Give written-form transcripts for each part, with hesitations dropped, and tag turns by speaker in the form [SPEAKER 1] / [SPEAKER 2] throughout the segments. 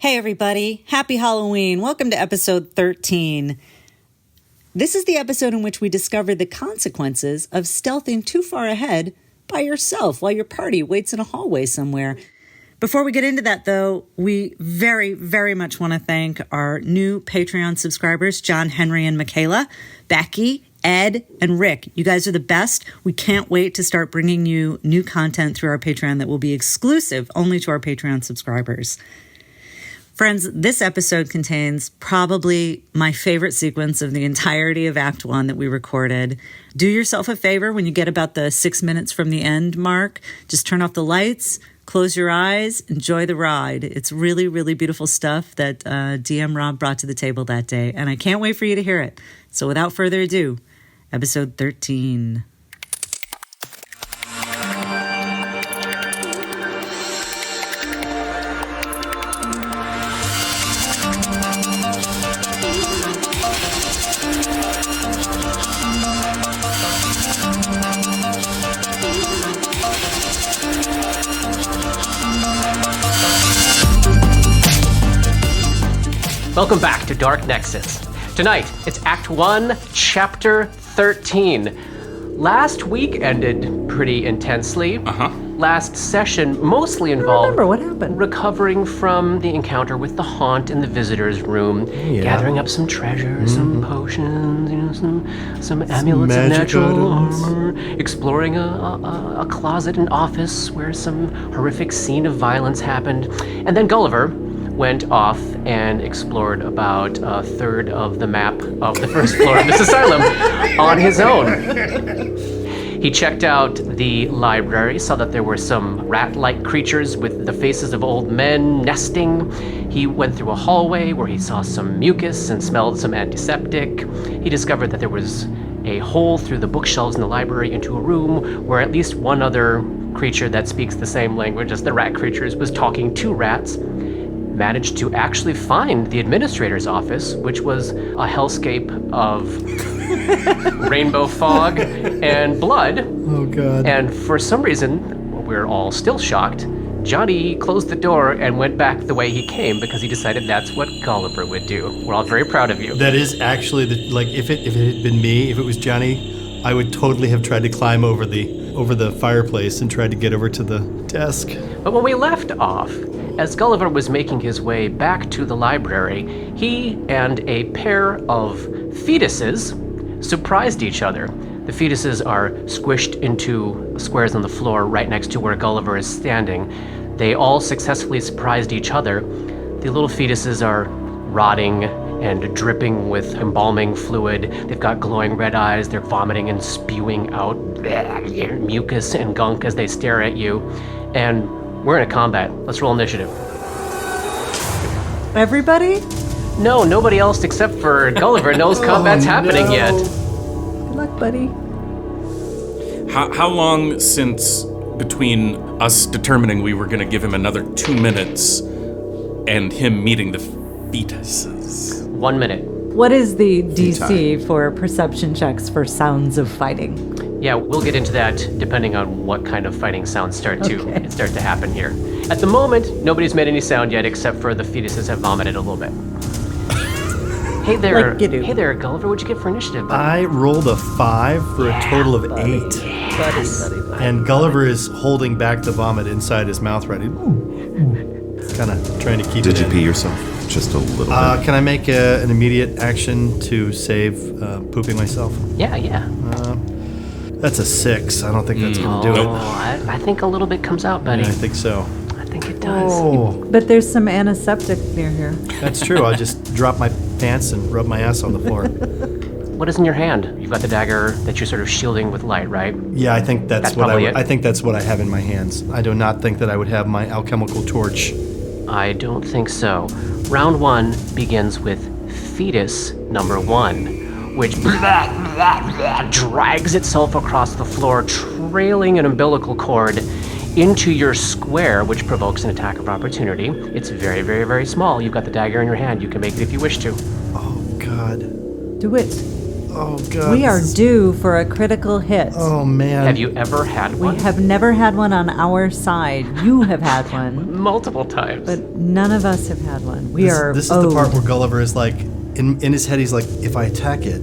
[SPEAKER 1] Hey everybody, happy Halloween. Welcome to episode 13. This is the episode in which we discover the consequences of stealthing too far ahead by yourself while your party waits in a hallway somewhere. Before we get into that though, we very, very much want to thank our new Patreon subscribers, John, Henry, and Michaela, Becky, Ed, and Rick. You guys are the best. We can't wait to start bringing you new content through our Patreon that will be exclusive only to our Patreon subscribers. Friends, this episode contains probably my favorite sequence of the entirety of Act 1 that we recorded. Do yourself a favor when you get about the 6 minutes from the end mark. Just turn off the lights, close your eyes, enjoy the ride. It's really, really beautiful stuff that DM Rob brought to the table that day, and I can't wait for you to hear it. So without further ado, episode 13.
[SPEAKER 2] Welcome back to Dark Nexus. Tonight, it's Act 1, Chapter 13. Last week ended pretty intensely. Last session mostly involved
[SPEAKER 1] what happened.
[SPEAKER 2] recovering from the encounter with the haunt in the visitor's room, gathering up some treasures, some potions, some amulets of natural armor, exploring a closet and office where some horrific scene of violence happened, and then Gulliver went off and explored about a third of the map of the first floor of this asylum on his own. He checked out the library, saw that there were some rat-like creatures with the faces of old men nesting. He went through a hallway where he saw some mucus and smelled some antiseptic. He discovered that there was a hole through the bookshelves in the library into a room where at least one other creature that speaks the same language as the rat creatures was talking to rats. Managed to actually find the administrator's office, which was a hellscape of rainbow fog and blood.
[SPEAKER 3] Oh, God.
[SPEAKER 2] And for some reason, we're all still shocked, Johnny closed the door and went back the way he came because he decided that's what Gulliver would do. We're all very proud of you.
[SPEAKER 3] That is actually, if it had been me, if it was Johnny, I would totally have tried to climb over the fireplace and tried to get over to the desk.
[SPEAKER 2] But when we left off, as Gulliver was making his way back to the library, he and a pair of fetuses surprised each other. The fetuses are squished into squares on the floor right next to where Gulliver is standing. They all successfully surprised each other. The little fetuses are rotting and dripping with embalming fluid. They've got glowing red eyes. They're vomiting and spewing out mucus and gunk as they stare at you. And we're in a combat. Let's roll initiative.
[SPEAKER 1] Everybody?
[SPEAKER 2] No, nobody else except for Gulliver knows combat's happening yet.
[SPEAKER 1] Good luck, buddy.
[SPEAKER 4] How long since between us determining we were going to give him another 2 minutes and him meeting the fetuses?
[SPEAKER 2] 1 minute.
[SPEAKER 5] What is the DC for perception checks for sounds of fighting?
[SPEAKER 2] Yeah, we'll get into that depending on what kind of fighting sounds start to happen here. At the moment, nobody's made any sound yet except for the fetuses have vomited a little bit. Hey there, Gulliver, what'd you get for initiative, buddy?
[SPEAKER 3] I rolled a 5 for a total of 8.
[SPEAKER 2] Buddy.
[SPEAKER 3] And Gulliver is holding back the vomit inside his mouth ready. Kind of trying to keep it in.
[SPEAKER 6] Did you pee yourself? Just a little bit.
[SPEAKER 3] Can I make an immediate action to save pooping myself?
[SPEAKER 2] Yeah.
[SPEAKER 3] That's a 6. I don't think that's going to do it.
[SPEAKER 2] I think a little bit comes out, buddy.
[SPEAKER 3] Yeah, I think so.
[SPEAKER 2] I think it does.
[SPEAKER 3] Oh,
[SPEAKER 5] But there's some antiseptic near here.
[SPEAKER 3] that's true. I'll just drop my pants and rub my ass on the floor.
[SPEAKER 2] What is in your hand? You've got the dagger that you're sort of shielding with light, right?
[SPEAKER 3] Yeah, I think that's what
[SPEAKER 2] probably it.
[SPEAKER 3] I think that's what I have in my hands. I do not think that I would have my alchemical torch.
[SPEAKER 2] I don't think so. Round 1 begins with fetus number 1, which drags itself across the floor, trailing an umbilical cord into your square, which provokes an attack of opportunity. It's very, very, very small. You've got the dagger in your hand. You can make it if you wish to.
[SPEAKER 3] Oh, God.
[SPEAKER 5] Do it.
[SPEAKER 3] Oh, God.
[SPEAKER 5] We are due for a critical hit.
[SPEAKER 3] Oh, man.
[SPEAKER 2] Have you ever had one?
[SPEAKER 5] We have never had one on our side. You have had one,
[SPEAKER 2] Multiple times.
[SPEAKER 5] but none of us have had one.
[SPEAKER 3] This is the part where Gulliver is like, in his head, he's like, if I attack it,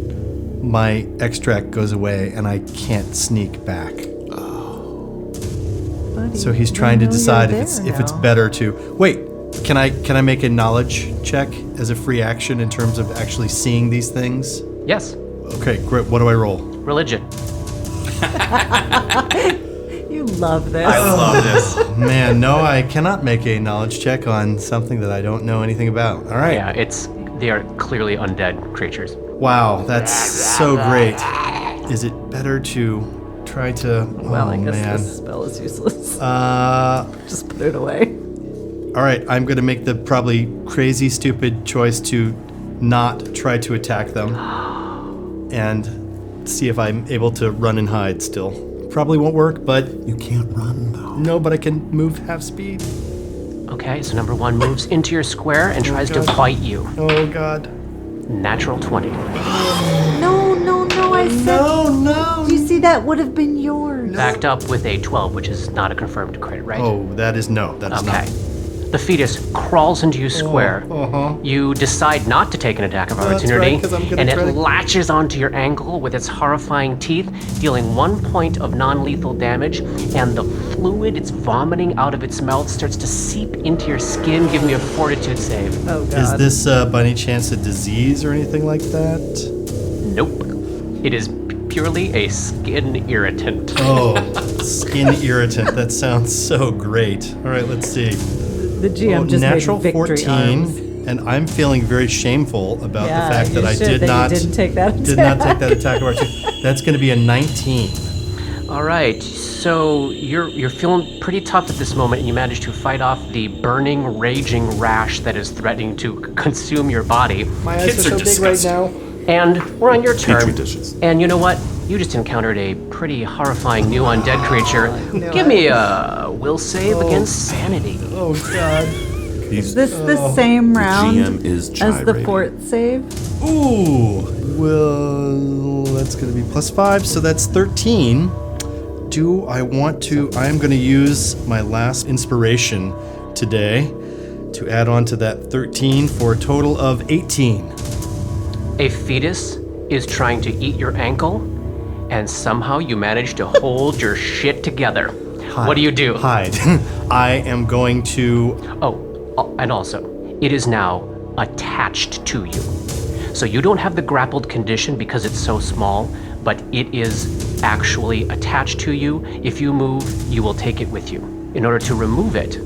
[SPEAKER 3] my extract goes away and I can't sneak back.
[SPEAKER 5] Buddy,
[SPEAKER 3] So he's
[SPEAKER 5] we
[SPEAKER 3] trying to
[SPEAKER 5] know
[SPEAKER 3] decide
[SPEAKER 5] you're
[SPEAKER 3] if it's
[SPEAKER 5] there now.
[SPEAKER 3] better to wait. Can I make a knowledge check as a free action in terms of actually seeing these things?
[SPEAKER 2] Yes.
[SPEAKER 3] Okay, great. What do I roll?
[SPEAKER 2] Religion.
[SPEAKER 5] You love this.
[SPEAKER 4] I love this.
[SPEAKER 3] Man, no, I cannot make a knowledge check on something that I don't know anything about. All right.
[SPEAKER 2] Yeah, they are clearly undead creatures.
[SPEAKER 3] Wow, that's so great. Is it better to try to?
[SPEAKER 5] Well,
[SPEAKER 3] oh,
[SPEAKER 5] I guess
[SPEAKER 3] man.
[SPEAKER 5] this spell is useless.
[SPEAKER 3] Just
[SPEAKER 5] put it away.
[SPEAKER 3] All right, I'm going to make the probably crazy, stupid choice to not try to attack them and see if I'm able to run and hide still. Probably won't work, but
[SPEAKER 6] You can't run, though.
[SPEAKER 3] no, but I can move half speed.
[SPEAKER 2] Okay, so number 1 moves into your square and tries to
[SPEAKER 3] God.
[SPEAKER 2] bite you.
[SPEAKER 3] Oh, God.
[SPEAKER 2] Natural 20.
[SPEAKER 5] No, I said.
[SPEAKER 3] No.
[SPEAKER 5] Do you see that would have been yours?
[SPEAKER 2] Backed up with a 12, which is not a confirmed crit, right?
[SPEAKER 3] Oh, that is no. That is
[SPEAKER 2] Okay.
[SPEAKER 3] not.
[SPEAKER 2] The fetus crawls into your square. You decide not to take an attack of
[SPEAKER 3] That's
[SPEAKER 2] opportunity,
[SPEAKER 3] right, 'cause I'm gonna
[SPEAKER 2] and
[SPEAKER 3] try
[SPEAKER 2] it
[SPEAKER 3] to-
[SPEAKER 2] latches onto your ankle with its horrifying teeth, dealing 1 point of non-lethal damage, and the fluid it's vomiting out of its mouth starts to seep into your skin, giving you a fortitude save.
[SPEAKER 5] Oh, God.
[SPEAKER 3] Is this by any chance a disease or anything like that?
[SPEAKER 2] Nope. It is purely a skin irritant.
[SPEAKER 3] Oh, skin irritant. That sounds so great. All right, let's see.
[SPEAKER 5] The GM just
[SPEAKER 3] natural
[SPEAKER 5] made victory
[SPEAKER 3] 14,
[SPEAKER 5] arms.
[SPEAKER 3] and I'm feeling very shameful about
[SPEAKER 5] Yeah,
[SPEAKER 3] the fact that
[SPEAKER 5] you
[SPEAKER 3] I
[SPEAKER 5] should,
[SPEAKER 3] did
[SPEAKER 5] that
[SPEAKER 3] not
[SPEAKER 5] you didn't take that
[SPEAKER 3] did not take that attack of opportunity. That's going to be a 19.
[SPEAKER 2] All right, so you're feeling pretty tough at this moment, and you manage to fight off the burning, raging rash that is threatening to consume your body.
[SPEAKER 3] My
[SPEAKER 4] Kids are disgusting.
[SPEAKER 2] And we're on your turn.
[SPEAKER 6] Petri dishes.
[SPEAKER 2] And you know what? You just encountered a pretty horrifying new undead creature. Give me a will save against sanity.
[SPEAKER 3] Oh God.
[SPEAKER 5] Is this the same round
[SPEAKER 6] GM is
[SPEAKER 5] as the
[SPEAKER 6] gyrating.
[SPEAKER 5] fort save?
[SPEAKER 3] Ooh. Well, that's going to be +5, so that's 13. Do I want to? I am going to use my last inspiration today to add on to that 13 for a total of 18.
[SPEAKER 2] A fetus is trying to eat your ankle, and somehow you manage to hold your shit together. What do you do?
[SPEAKER 3] Hide. I am going to.
[SPEAKER 2] Oh, and also, it is now attached to you. So you don't have the grappled condition because it's so small, but it is actually attached to you. If you move, you will take it with you. In order to remove it,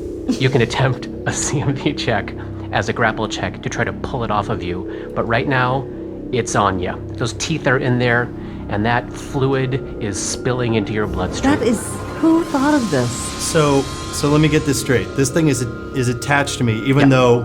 [SPEAKER 2] you can attempt a CMV check as a grapple check to try to pull it off of you. But right now, it's on you. Those teeth are in there, and that fluid is spilling into your bloodstream.
[SPEAKER 5] That is. Who thought of this?
[SPEAKER 3] So let me get this straight. This thing is attached to me, even though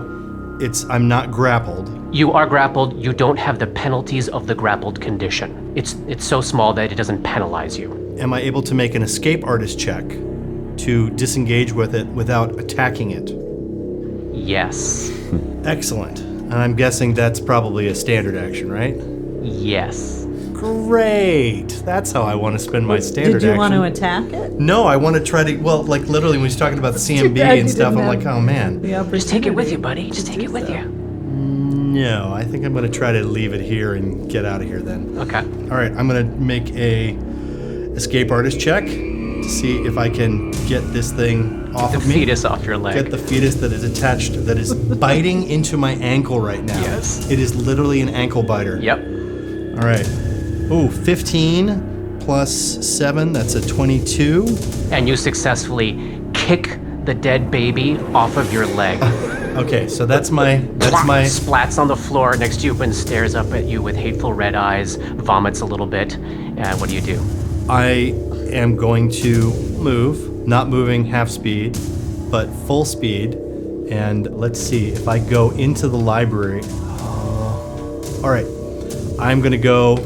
[SPEAKER 3] I'm not grappled.
[SPEAKER 2] You are grappled. You don't have the penalties of the grappled condition. It's so small that it doesn't penalize you.
[SPEAKER 3] Am I able to make an escape artist check to disengage with it without attacking it?
[SPEAKER 2] Yes.
[SPEAKER 3] Excellent. And I'm guessing that's probably a standard action, right?
[SPEAKER 2] Yes.
[SPEAKER 3] Great. That's how I want to spend my standard
[SPEAKER 5] Did you
[SPEAKER 3] action.
[SPEAKER 5] want to attack it?
[SPEAKER 3] No, I want to try to. Well, like literally, when he's talking about the CMB
[SPEAKER 5] bad
[SPEAKER 3] and
[SPEAKER 5] you
[SPEAKER 3] stuff,
[SPEAKER 5] didn't
[SPEAKER 3] I'm
[SPEAKER 5] have
[SPEAKER 3] like, oh man.
[SPEAKER 5] The
[SPEAKER 2] Just take it with you,
[SPEAKER 5] opportunity
[SPEAKER 2] buddy. Just
[SPEAKER 5] to
[SPEAKER 2] take
[SPEAKER 5] do
[SPEAKER 2] it with
[SPEAKER 5] so.
[SPEAKER 2] you.
[SPEAKER 3] No, I think I'm going to try to leave it here and get out of here then.
[SPEAKER 2] Okay.
[SPEAKER 3] All right, I'm going to make a escape artist check to see if I can get this thing off
[SPEAKER 2] The
[SPEAKER 3] of me.
[SPEAKER 2] fetus off your leg.
[SPEAKER 3] Get the fetus that is attached, that is biting into my ankle right now.
[SPEAKER 2] Yes.
[SPEAKER 3] It is literally an ankle biter.
[SPEAKER 2] Yep.
[SPEAKER 3] All right. Ooh, 15 plus 7, that's a 22.
[SPEAKER 2] And you successfully kick the dead baby off of your leg.
[SPEAKER 3] Okay, so that's my
[SPEAKER 2] Splats on the floor next to you and stares up at you with hateful red eyes, vomits a little bit. What do you do?
[SPEAKER 3] I am going to move, not moving half speed, but full speed. And let's see if I go into the library. All right, I'm going to go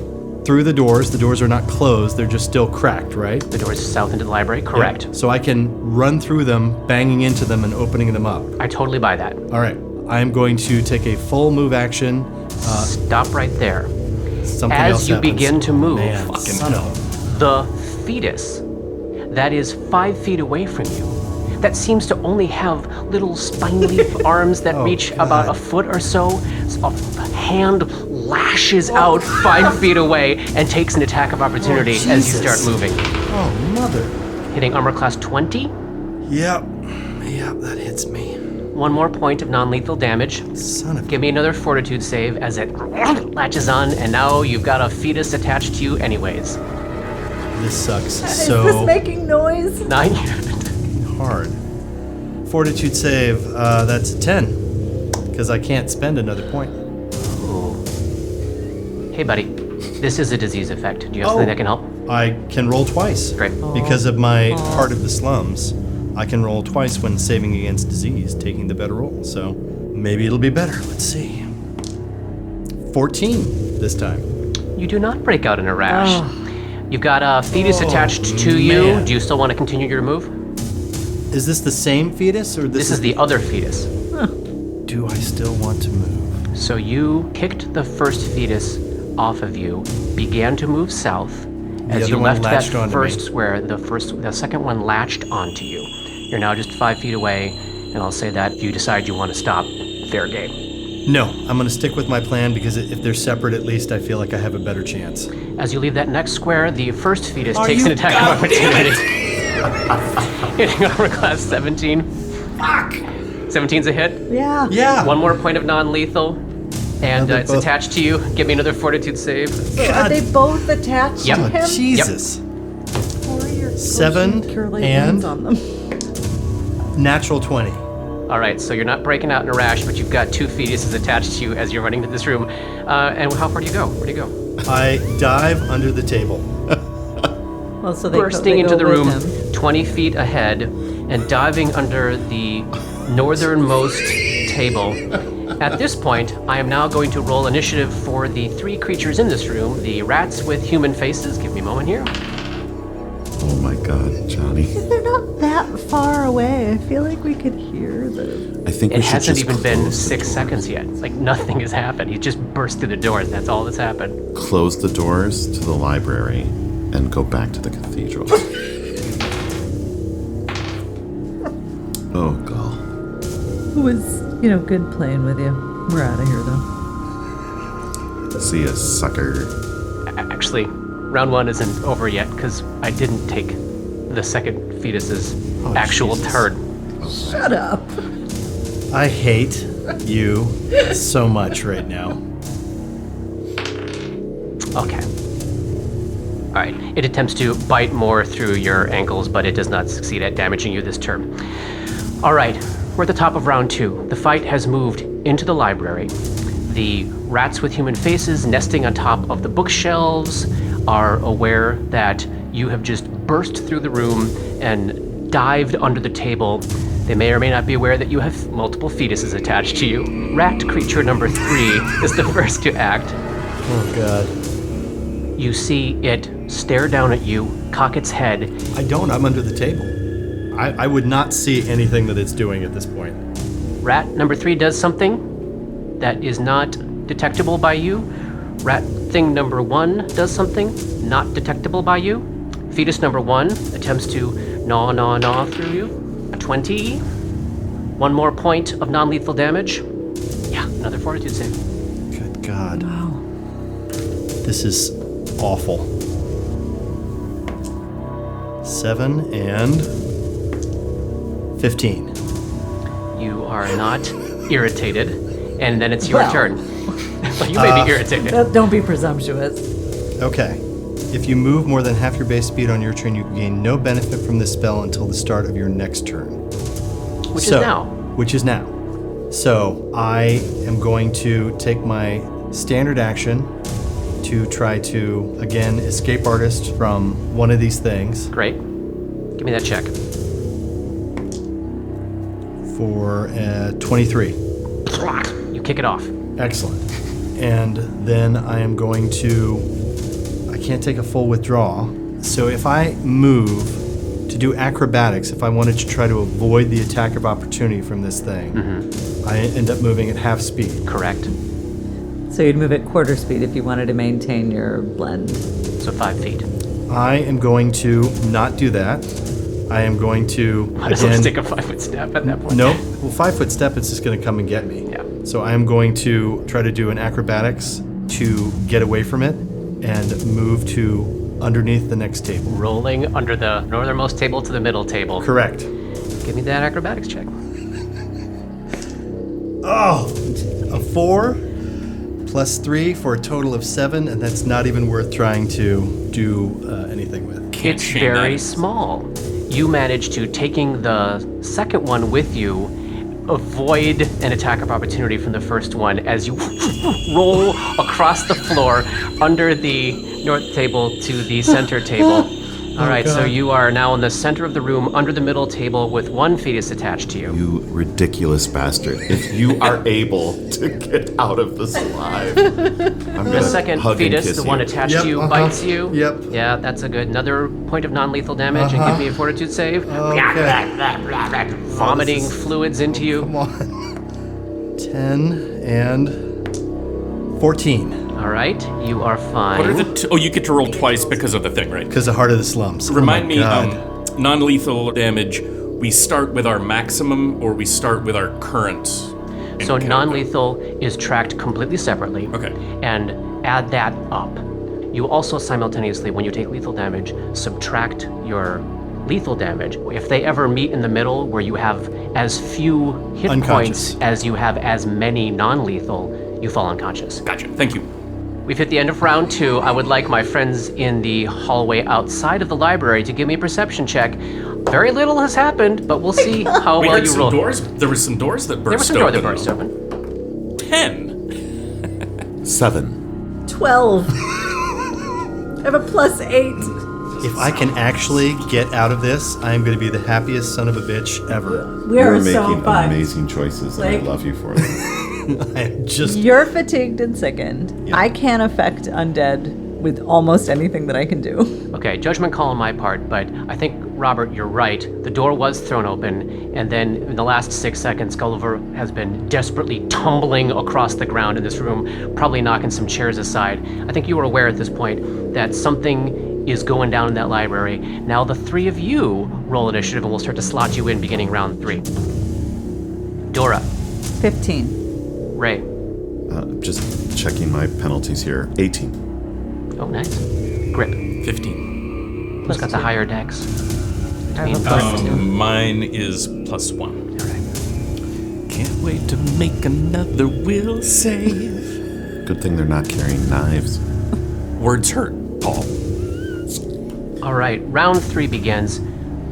[SPEAKER 3] through the doors. The doors are not closed, they're just still cracked, right?
[SPEAKER 2] The doors south into the library? Correct.
[SPEAKER 3] Yeah. So I can run through them, banging into them and opening them up.
[SPEAKER 2] I totally buy that.
[SPEAKER 3] All right, I'm going to take a full move action.
[SPEAKER 2] Stop right there.
[SPEAKER 3] Something else
[SPEAKER 2] As you
[SPEAKER 3] happens.
[SPEAKER 2] begin to move,
[SPEAKER 3] Man, son of
[SPEAKER 2] the fetus that is 5 feet away from you, that seems to only have little spiny arms that reach about a foot or so, a hand lashes out 5 feet away and takes an attack of opportunity as you start moving.
[SPEAKER 3] Oh, mother.
[SPEAKER 2] Hitting armor class 20.
[SPEAKER 3] Yep, that hits me.
[SPEAKER 2] 1 more point of non-lethal damage.
[SPEAKER 3] Son of
[SPEAKER 2] Give me another fortitude save as it latches on, and now you've got a fetus attached to you anyways.
[SPEAKER 3] This sucks
[SPEAKER 5] Is
[SPEAKER 3] so
[SPEAKER 5] this making noise?
[SPEAKER 2] 9.
[SPEAKER 3] hard. Fortitude save, that's a 10. Because I can't spend another point.
[SPEAKER 2] Hey, buddy. This is a disease effect. Do you have something that can help?
[SPEAKER 3] I can roll twice.
[SPEAKER 2] Great.
[SPEAKER 3] Because of my Heart of the Slums, I can roll twice when saving against disease, taking the better roll. So maybe it'll be better. Let's see. 14 this time.
[SPEAKER 2] You do not break out in a rash. You've got a fetus attached to you.
[SPEAKER 3] man.
[SPEAKER 2] Do you still want to continue your move?
[SPEAKER 3] Is this the same fetus or
[SPEAKER 2] This is the other fetus.
[SPEAKER 3] Do I still want to move?
[SPEAKER 2] So you kicked the first fetus off of you, began to move south. As
[SPEAKER 3] other
[SPEAKER 2] you
[SPEAKER 3] one
[SPEAKER 2] left that
[SPEAKER 3] latched onto
[SPEAKER 2] first
[SPEAKER 3] me.
[SPEAKER 2] square, the second one latched onto you. You're now just 5 feet away, and I'll say that if you decide you want to stop, fair game.
[SPEAKER 3] No, I'm going to stick with my plan because if they're separate, at least I feel like I have a better chance.
[SPEAKER 2] As you leave that next square, the first fetus
[SPEAKER 3] Are
[SPEAKER 2] takes
[SPEAKER 3] you
[SPEAKER 2] an attack of opportunity. Hitting armor class 17.
[SPEAKER 3] Fuck!
[SPEAKER 2] 17's a hit.
[SPEAKER 5] Yeah.
[SPEAKER 3] Yeah.
[SPEAKER 2] 1 more point of non-lethal. And
[SPEAKER 3] they're
[SPEAKER 2] it's
[SPEAKER 3] both-
[SPEAKER 2] attached to you. Give me another fortitude save.
[SPEAKER 5] So are they both attached
[SPEAKER 2] Yep.
[SPEAKER 5] to
[SPEAKER 3] Oh,
[SPEAKER 5] him?
[SPEAKER 3] Jesus.
[SPEAKER 5] Pour your
[SPEAKER 3] 7
[SPEAKER 5] potion cure light
[SPEAKER 3] and-
[SPEAKER 5] wounds on them.
[SPEAKER 3] Natural 20.
[SPEAKER 2] All right, so you're not breaking out in a rash, but you've got 2 fetuses attached to you as you're running to this room. And how far do you go? Where do you go?
[SPEAKER 3] I dive under the table.
[SPEAKER 5] Well, so
[SPEAKER 2] Bursting
[SPEAKER 5] they
[SPEAKER 2] into
[SPEAKER 5] go
[SPEAKER 2] the room
[SPEAKER 5] with him.
[SPEAKER 2] 20 feet ahead and diving under the northernmost table. At this point, I am now going to roll initiative for the 3 creatures in this room, the rats with human faces. Give me a moment here.
[SPEAKER 6] Oh my God, Johnny.
[SPEAKER 5] They're not that far away. I feel like we could hear them.
[SPEAKER 6] I think
[SPEAKER 2] It
[SPEAKER 6] we should
[SPEAKER 2] hasn't
[SPEAKER 6] just
[SPEAKER 2] even been
[SPEAKER 6] close
[SPEAKER 2] 6 seconds yet. Like nothing has happened. He just burst through the doors. That's all that's happened.
[SPEAKER 6] close the doors to the library and go back to the cathedral. Oh, God.
[SPEAKER 5] It was, good playing with you. We're out of here, though.
[SPEAKER 6] See ya, sucker.
[SPEAKER 2] Actually, round 1 isn't over yet because I didn't take the second fetus's actual
[SPEAKER 3] Jesus.
[SPEAKER 2] turn.
[SPEAKER 5] Shut up.
[SPEAKER 3] I hate you so much right now.
[SPEAKER 2] Okay. All right. It attempts to bite more through your ankles, but it does not succeed at damaging you this turn. All right. We're at the top of round 2. The fight has moved into the library. The rats with human faces nesting on top of the bookshelves are aware that you have just burst through the room and dived under the table. They may or may not be aware that you have multiple fetuses attached to you. Rat creature number 3 is the first to act.
[SPEAKER 3] Oh, God.
[SPEAKER 2] You see it stare down at you, cock its head.
[SPEAKER 3] I don't. I'm under the table. I would not see anything that it's doing at this point.
[SPEAKER 2] Rat number 3 does something that is not detectable by you. Rat thing number 1 does something not detectable by you. Fetus number 1 attempts to gnaw through you. A 20. 1 more point of non-lethal damage. Yeah, another fortitude save.
[SPEAKER 3] Good God. Wow. This is awful. 7 and 15.
[SPEAKER 2] You are not irritated, and then it's your turn. Well, you may be irritated.
[SPEAKER 5] Don't be presumptuous.
[SPEAKER 3] Okay. If you move more than half your base speed on your turn, you gain no benefit from this spell until the start of your next turn.
[SPEAKER 2] Which is now.
[SPEAKER 3] Which is now. So I am going to take my standard action to try to, again, escape artist from one of these things
[SPEAKER 2] Great. Give me that check.
[SPEAKER 3] for 23.
[SPEAKER 2] You kick it off.
[SPEAKER 3] Excellent. And then I am going to... I can't take a full withdrawal. So if I move to do acrobatics, if I wanted to try to avoid the attack of opportunity from this thing, I end up moving at half speed.
[SPEAKER 2] Correct.
[SPEAKER 5] So you'd move at quarter speed if you wanted to maintain your blend.
[SPEAKER 2] So 5 feet.
[SPEAKER 3] I am going to not do that. I am going to,
[SPEAKER 2] Might as well just take a 5-foot step at that point.
[SPEAKER 3] Nope. Well, 5-foot step, it's just going to come and get me.
[SPEAKER 2] Yeah.
[SPEAKER 3] So I am going to try to do an acrobatics to get away from it and move to underneath the next table.
[SPEAKER 2] Rolling under the northernmost table to the middle table.
[SPEAKER 3] Correct.
[SPEAKER 2] Give me that acrobatics check.
[SPEAKER 3] Oh, a 4 plus 3 for a total of 7, and that's not even worth trying to do anything with.
[SPEAKER 2] It's very small. You manage to, taking the second one with you, avoid an attack of opportunity from the first one as you roll across the floor under the north table to the center table. All right, so you are now in the center of the room under the middle table with one fetus attached to you.
[SPEAKER 6] You ridiculous bastard. If you are able to get out of this alive, I'm
[SPEAKER 2] The
[SPEAKER 6] gonna
[SPEAKER 2] second
[SPEAKER 6] hug
[SPEAKER 2] fetus,
[SPEAKER 6] and kiss
[SPEAKER 2] the one
[SPEAKER 6] you.
[SPEAKER 2] attached to you, bites you.
[SPEAKER 3] Yep.
[SPEAKER 2] Yeah, that's a good. Another point of non-lethal damage, and give me a fortitude save. Vomiting fluids into you.
[SPEAKER 3] Come on. 10 and 14.
[SPEAKER 2] All right, you are fine.
[SPEAKER 4] What are the you get to roll twice because of the thing, right?
[SPEAKER 3] Because the heart of the slums.
[SPEAKER 4] Remind
[SPEAKER 3] Oh
[SPEAKER 4] me,
[SPEAKER 3] my God.
[SPEAKER 4] non-lethal damage, we start with our maximum or we start with our current?
[SPEAKER 2] So
[SPEAKER 4] encounter?
[SPEAKER 2] non-lethal is tracked completely separately.
[SPEAKER 4] Okay.
[SPEAKER 2] And add that up. You also simultaneously, when you take lethal damage, subtract your lethal damage. If they ever meet in the middle where you have as few hit
[SPEAKER 3] Unconscious.
[SPEAKER 2] points as you have as many non-lethal, you fall unconscious.
[SPEAKER 4] Gotcha, thank you.
[SPEAKER 2] We've hit the end of round 2. I would like my friends in the hallway outside of the library to give me a perception check. Very little has happened, but we'll see how
[SPEAKER 4] We
[SPEAKER 2] well
[SPEAKER 4] had
[SPEAKER 2] you
[SPEAKER 4] some
[SPEAKER 2] roll.
[SPEAKER 4] doors. There were some doors that
[SPEAKER 2] There were
[SPEAKER 4] burst
[SPEAKER 2] some doors
[SPEAKER 4] open.
[SPEAKER 2] that burst open.
[SPEAKER 4] 10.
[SPEAKER 6] 7.
[SPEAKER 5] 12. I have a +8.
[SPEAKER 3] If I can actually get out of this, I am going to be the happiest son of a bitch ever.
[SPEAKER 5] We
[SPEAKER 6] You're
[SPEAKER 5] are so
[SPEAKER 6] making
[SPEAKER 5] fucked.
[SPEAKER 6] amazing choices, and I
[SPEAKER 5] Like-
[SPEAKER 6] love you for them.
[SPEAKER 3] I am just.
[SPEAKER 5] You're fatigued and sickened.
[SPEAKER 3] Yeah.
[SPEAKER 5] I can't affect undead with almost anything that I can do.
[SPEAKER 2] Okay, judgment call on my part, but I think, Robert, you're right. The door was thrown open, and then in the last 6 seconds, Gulliver has been desperately tumbling across the ground in this room, probably knocking some chairs aside. I think you were aware at this point that something is going down in that library. Now the 3 of you roll initiative, and we'll start to slot you in beginning round 3. Dora,
[SPEAKER 5] 15.
[SPEAKER 2] Ray.
[SPEAKER 6] Just checking my penalties here. 18.
[SPEAKER 2] Oh, nice. Grip.
[SPEAKER 4] 15.
[SPEAKER 2] Who's got the higher dex?
[SPEAKER 5] I have a +2.
[SPEAKER 4] Mine is +1.
[SPEAKER 2] All right.
[SPEAKER 4] Can't wait to make another will save.
[SPEAKER 6] Good thing they're not carrying knives.
[SPEAKER 4] Words hurt, Paul.
[SPEAKER 2] All right, round 3 begins.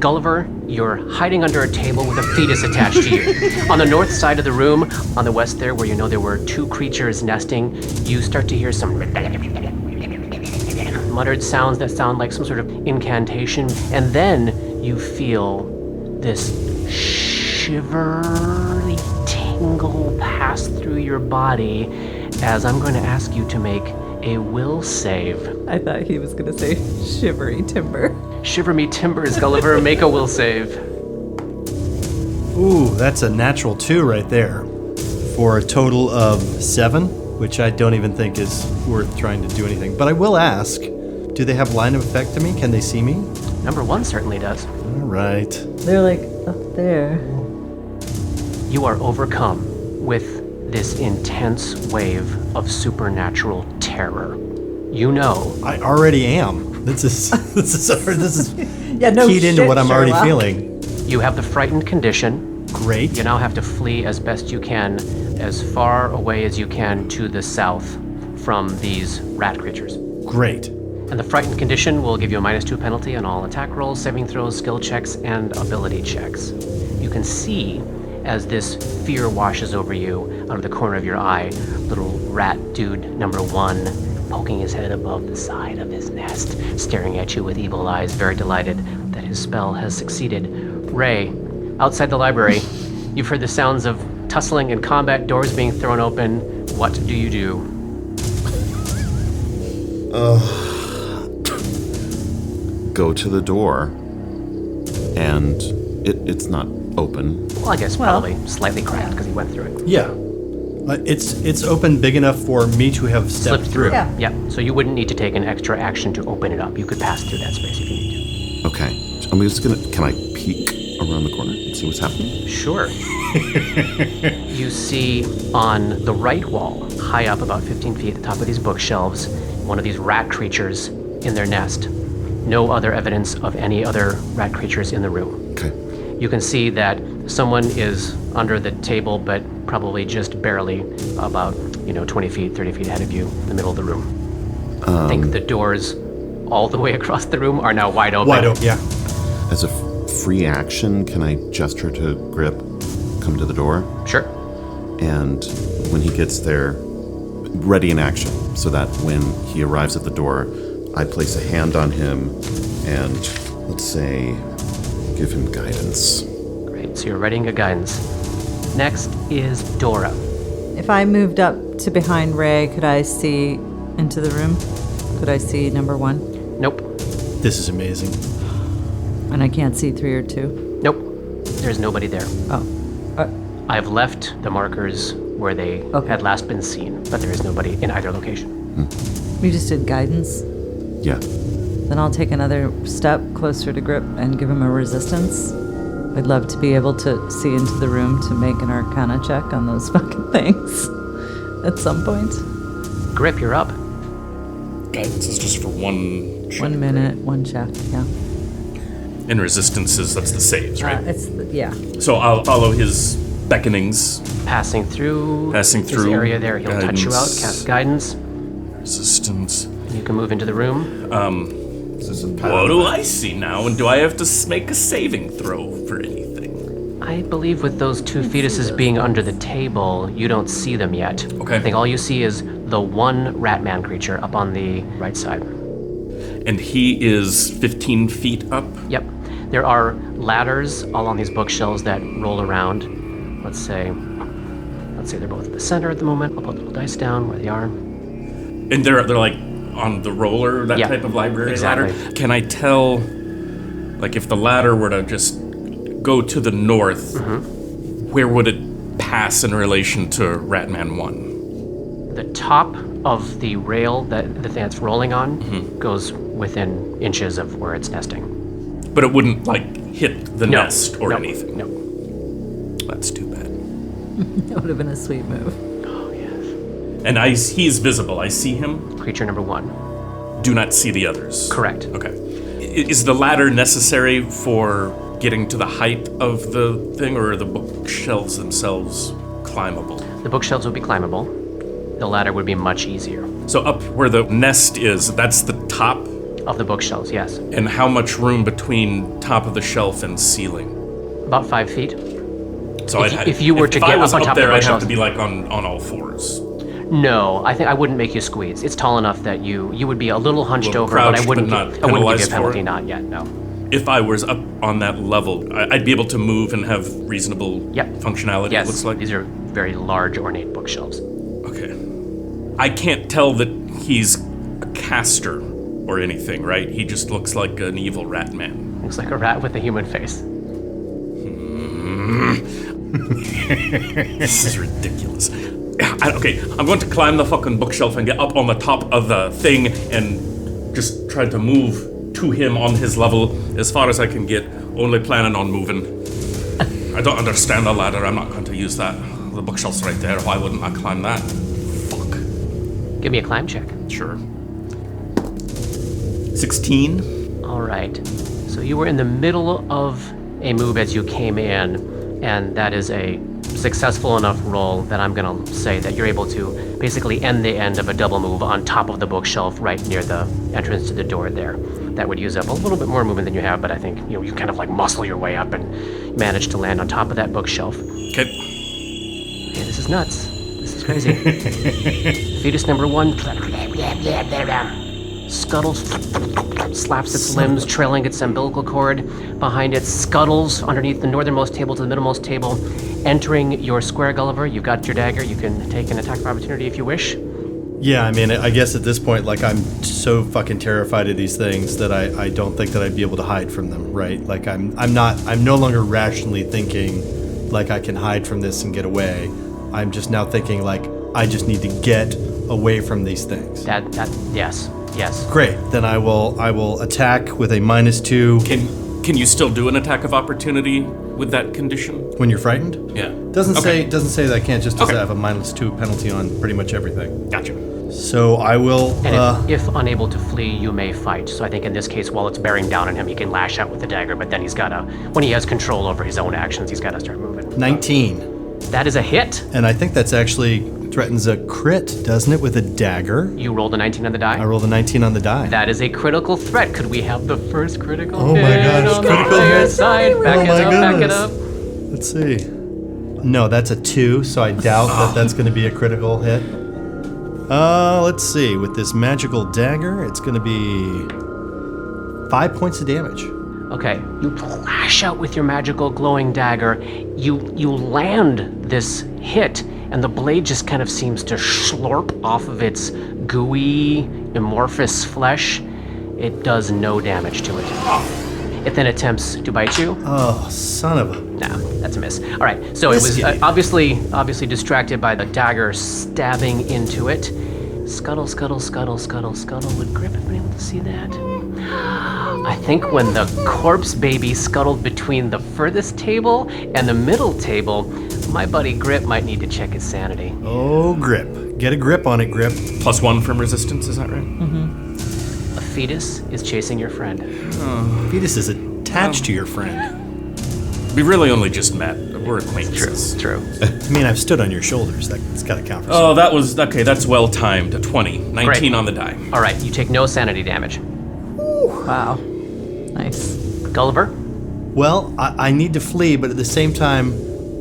[SPEAKER 2] Gulliver, you're hiding under a table with a fetus attached to you. On the north side of the room, on the west there, where you know there were 2 creatures nesting, you start to hear some muttered sounds that sound like some sort of incantation, and then you feel this shivery tingle pass through your body as I'm going to ask you to make a will save.
[SPEAKER 5] I thought he was going to say shivery timber.
[SPEAKER 2] Shiver me timbers, Gulliver, make a will save.
[SPEAKER 3] Ooh, that's a natural 2 right there. For a total of 7, which I don't even think is worth trying to do anything. But I will ask, do they have line of effect to me? Can they see me?
[SPEAKER 2] Number 1 certainly does.
[SPEAKER 3] All right.
[SPEAKER 5] They're like up there.
[SPEAKER 2] You are overcome with this intense wave of supernatural terror. You know,
[SPEAKER 3] I already am. This is
[SPEAKER 5] Yeah, no
[SPEAKER 3] keyed into
[SPEAKER 5] shit,
[SPEAKER 3] what I'm already
[SPEAKER 5] Sherlock.
[SPEAKER 3] feeling.
[SPEAKER 2] you have the frightened condition.
[SPEAKER 3] Great.
[SPEAKER 2] You now have to flee as best you can, as far away as you can to the south from these rat creatures.
[SPEAKER 3] Great.
[SPEAKER 2] And the frightened condition will give you a -2 penalty on all attack rolls, saving throws, skill checks, and ability checks. You can see, as this fear washes over you out of the corner of your eye, little rat dude number 1 poking his head above the side of his nest, staring at you with evil eyes, very delighted that his spell has succeeded. Ray, outside the library, you've heard the sounds of tussling and combat, doors being thrown open. What do you do?
[SPEAKER 6] Go to the door, and it's not open.
[SPEAKER 2] Well, I guess probably slightly cracked because he went through it.
[SPEAKER 3] Yeah. It's open big enough for me to have stepped through.
[SPEAKER 5] Yeah.
[SPEAKER 2] So you wouldn't need to take an extra action to open it up. You could pass through that space if you need
[SPEAKER 6] Okay. I'm just gonna. Can I peek around the corner and see what's happening?
[SPEAKER 2] to. Sure. You see on the right wall, high up about 15 feet at the top of these bookshelves, one of these rat creatures in their nest. No other evidence of any other rat creatures in the room.
[SPEAKER 6] Okay.
[SPEAKER 2] You can see that someone is under the table, but probably just barely about, 20 feet, 30 feet ahead of you in the middle of the room. I think the doors all the way across the room are now wide open.
[SPEAKER 3] Wide open, yeah.
[SPEAKER 6] As a free action, can I gesture to Grip, come to the door?
[SPEAKER 2] Sure.
[SPEAKER 6] And when he gets there, ready in action, so that when he arrives at the door, I place a hand on him and, let's say, give him guidance.
[SPEAKER 2] Great, so you're readying a guidance. Next is Dora.
[SPEAKER 5] If I moved up to behind Ray, could I see into the room? Could I see number 1?
[SPEAKER 2] Nope.
[SPEAKER 3] This is amazing.
[SPEAKER 5] And I can't see 3 or 2?
[SPEAKER 2] Nope. There's nobody there.
[SPEAKER 5] Oh.
[SPEAKER 2] I've left the markers where they had last been seen, but there is nobody in either location.
[SPEAKER 5] We just did guidance.
[SPEAKER 6] Yeah.
[SPEAKER 5] Then I'll take another step closer to Grip and give him a resistance. I'd love to be able to see into the room to make an Arcana check on those fucking things at some point.
[SPEAKER 2] Grip, you're up.
[SPEAKER 4] Guidance is just for one.
[SPEAKER 5] 1 minute, 1 check, yeah.
[SPEAKER 4] And resistances, that's the saves, right?
[SPEAKER 5] Yeah.
[SPEAKER 4] So I'll follow his beckonings.
[SPEAKER 2] Passing through
[SPEAKER 4] This
[SPEAKER 2] area there. He'll touch you out,
[SPEAKER 4] guidance.
[SPEAKER 2] cast guidance.
[SPEAKER 4] Resistance.
[SPEAKER 2] You can move into the room.
[SPEAKER 6] Is this a
[SPEAKER 4] What do I see now? And do I have to make a saving throw for anything?
[SPEAKER 2] I believe with those 2 fetuses being under the table, you don't see them yet.
[SPEAKER 4] Okay.
[SPEAKER 2] I think all you see is the one Ratman creature up on the right side.
[SPEAKER 4] And he is 15 feet up?
[SPEAKER 2] Yep. There are ladders all on these bookshelves that roll around. Let's say they're both at the center at the moment. I'll put the little dice down where they are.
[SPEAKER 4] And they're like on the roller, that
[SPEAKER 2] Yeah,
[SPEAKER 4] type of library
[SPEAKER 2] exactly.
[SPEAKER 4] ladder? Can I tell, like, if the ladder were to just go to the north, where would it pass in relation to Ratman 1?
[SPEAKER 2] The top of the rail that the thing that's rolling on goes within inches of where it's nesting.
[SPEAKER 4] But it wouldn't, like, hit the nest or
[SPEAKER 2] No,
[SPEAKER 4] anything?
[SPEAKER 2] No.
[SPEAKER 4] That's too bad.
[SPEAKER 5] That would have been a sweet move.
[SPEAKER 2] Oh, yes.
[SPEAKER 4] And he's visible. I see him.
[SPEAKER 2] Creature number 1.
[SPEAKER 4] Do not see the others.
[SPEAKER 2] Correct.
[SPEAKER 4] Okay. Is the ladder necessary for getting to the height of the thing, or are the bookshelves themselves climbable?
[SPEAKER 2] The bookshelves would be climbable. The ladder would be much easier.
[SPEAKER 4] So up where the nest is, that's the top?
[SPEAKER 2] Of the bookshelves, yes.
[SPEAKER 4] And how much room between top of the shelf and ceiling?
[SPEAKER 2] About 5 feet.
[SPEAKER 4] So
[SPEAKER 2] if you were to
[SPEAKER 4] if
[SPEAKER 2] get
[SPEAKER 4] I was
[SPEAKER 2] up on
[SPEAKER 4] up
[SPEAKER 2] top of the
[SPEAKER 4] there, I'd have
[SPEAKER 2] bookshelves-
[SPEAKER 4] to be like on all fours.
[SPEAKER 2] No, I think I wouldn't make you squeeze. It's tall enough that you would be a little hunched
[SPEAKER 4] Little
[SPEAKER 2] over, but I
[SPEAKER 4] crouched,
[SPEAKER 2] wouldn't
[SPEAKER 4] but not
[SPEAKER 2] I wouldn't give you a
[SPEAKER 4] penalized for
[SPEAKER 2] penalty,
[SPEAKER 4] it?
[SPEAKER 2] not yet, no.
[SPEAKER 4] If I was up on that level, I'd be able to move and have reasonable functionality,
[SPEAKER 2] Yes,
[SPEAKER 4] it looks like?
[SPEAKER 2] these are very large, ornate bookshelves.
[SPEAKER 4] Okay. I can't tell that he's a caster or anything, right? He just looks like an evil rat man.
[SPEAKER 2] Looks like a rat with a human face.
[SPEAKER 4] This is ridiculous. Okay, I'm going to climb the fucking bookshelf and get up on the top of the thing and just try to move to him on his level as far as I can get, only planning on moving. I don't understand the ladder. I'm not going to use that. The bookshelf's right there. Why wouldn't I climb that? Fuck.
[SPEAKER 2] Give me a climb check.
[SPEAKER 4] Sure. 16.
[SPEAKER 2] All right. So you were in the middle of a move as you came in, and that is a successful enough roll that I'm going to say that you're able to basically end the end of a double move on top of the bookshelf right near the entrance to the door there. That would use up a little bit more movement than you have, but I think you kind of like muscle your way up and manage to land on top of that bookshelf.
[SPEAKER 4] Okay.
[SPEAKER 2] Yeah, this is nuts. This is crazy. Fetus number 1 scuttles, slaps its limbs, trailing its umbilical cord behind it, scuttles underneath the northernmost table to the middlemost table, entering your square, Gulliver. You've got your dagger. You can take an attack of opportunity if you wish.
[SPEAKER 3] Yeah, I mean, I guess at this point, like, I'm so fucking terrified of these things that I don't think that I'd be able to hide from them, right? Like, I'm no longer rationally thinking, like, I can hide from this and get away. I'm just now thinking like I just need to get away from these things.
[SPEAKER 2] Yes.
[SPEAKER 3] Great. Then I will attack with a -2.
[SPEAKER 4] Can you still do an attack of opportunity with that condition?
[SPEAKER 3] When you're frightened?
[SPEAKER 4] Yeah.
[SPEAKER 3] Doesn't
[SPEAKER 4] Okay.
[SPEAKER 3] say that I can't just
[SPEAKER 4] Okay.
[SPEAKER 3] have a -2 penalty on pretty much everything.
[SPEAKER 4] Gotcha.
[SPEAKER 3] So I will.
[SPEAKER 2] And if unable to flee, you may fight. So I think in this case, while it's bearing down on him, he can lash out with the dagger, but then when he has control over his own actions, he's got to start moving.
[SPEAKER 3] 19.
[SPEAKER 2] That is a hit.
[SPEAKER 3] And I think that's actually threatens a crit, doesn't it, with a dagger?
[SPEAKER 2] You rolled a 19 on the die?
[SPEAKER 3] I rolled a 19 on the die.
[SPEAKER 2] That is a critical threat. Could we have the first critical
[SPEAKER 3] Oh my
[SPEAKER 2] hit
[SPEAKER 3] gosh,
[SPEAKER 2] on the
[SPEAKER 3] critical
[SPEAKER 2] player's
[SPEAKER 3] hit.
[SPEAKER 2] side? Back it
[SPEAKER 3] goodness.
[SPEAKER 2] up.
[SPEAKER 3] Let's see. No, that's a 2, so I doubt that that's going to be a critical hit. Let's see. With this magical dagger, it's going to be 5 points of damage.
[SPEAKER 2] Okay, you lash out with your magical glowing dagger. You land this hit, and the blade just kind of seems to slurp off of its gooey, amorphous flesh. It does no damage to it. It then attempts to bite you.
[SPEAKER 3] Oh, son of a...
[SPEAKER 2] No, that's a miss. All right, so it was obviously distracted by the dagger stabbing into it. Scuttle. Would Grip have been able to see that? I think when the corpse baby scuttled between the furthest table and the middle table, my buddy Grip might need to check his sanity.
[SPEAKER 3] Oh, Grip. Get a grip on it, Grip.
[SPEAKER 4] +1 from resistance, is that right?
[SPEAKER 2] A fetus is chasing your friend.
[SPEAKER 3] Fetus is attached to your friend.
[SPEAKER 4] We really only just met. We're acquaintances.
[SPEAKER 2] True.
[SPEAKER 3] I mean, I've stood on your shoulders. That's got to count for something.
[SPEAKER 4] Oh, that was... Okay, that's well timed. 20. 19
[SPEAKER 2] Great.
[SPEAKER 4] on the die.
[SPEAKER 2] All right, you take no sanity damage.
[SPEAKER 5] Wow. Nice.
[SPEAKER 2] Gulliver?
[SPEAKER 3] Well, I need to flee, but at the same time,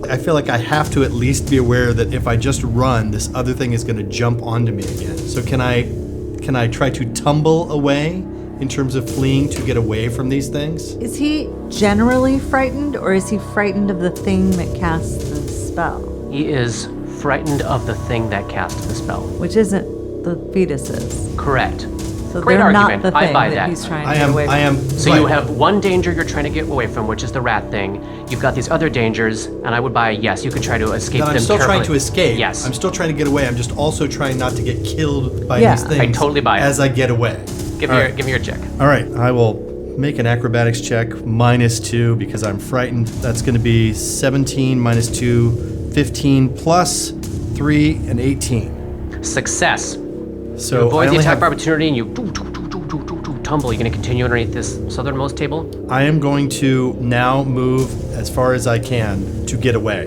[SPEAKER 3] I feel like I have to at least be aware that if I just run, this other thing is going to jump onto me again. So can I try to tumble away in terms of fleeing to get away from these things?
[SPEAKER 5] Is he generally frightened, or is he frightened of the thing that casts the spell?
[SPEAKER 2] He is frightened of the thing that cast the spell.
[SPEAKER 5] Which isn't the fetuses.
[SPEAKER 2] Correct.
[SPEAKER 5] So
[SPEAKER 2] Great
[SPEAKER 5] they're
[SPEAKER 2] argument.
[SPEAKER 5] not the
[SPEAKER 2] I
[SPEAKER 5] thing
[SPEAKER 2] buy
[SPEAKER 5] that
[SPEAKER 2] that.
[SPEAKER 5] he's trying to
[SPEAKER 3] I
[SPEAKER 5] get
[SPEAKER 3] am.
[SPEAKER 5] away from.
[SPEAKER 3] I am.
[SPEAKER 2] So you have one danger you're trying to get away from, which is the rat thing. You've got these other dangers, and I would buy, yes, you could try to escape
[SPEAKER 3] That
[SPEAKER 2] them
[SPEAKER 3] I'm still
[SPEAKER 2] carefully.
[SPEAKER 3] trying to escape.
[SPEAKER 2] Yes.
[SPEAKER 3] I'm still trying to get away. I'm just also trying not to get killed by
[SPEAKER 5] Yeah.
[SPEAKER 3] these things.
[SPEAKER 2] I totally buy it.
[SPEAKER 3] As I get away.
[SPEAKER 2] Give me your check.
[SPEAKER 3] All right, I will make an acrobatics check -2 because I'm frightened. That's going to be 17 -2, 15 plus 3 and 18.
[SPEAKER 2] Success.
[SPEAKER 3] So
[SPEAKER 2] You
[SPEAKER 3] I
[SPEAKER 2] avoid the
[SPEAKER 3] only
[SPEAKER 2] attack
[SPEAKER 3] have,
[SPEAKER 2] of opportunity, and you tumble. You're going to continue underneath this southernmost table?
[SPEAKER 3] I am going to now move as far as I can to get away.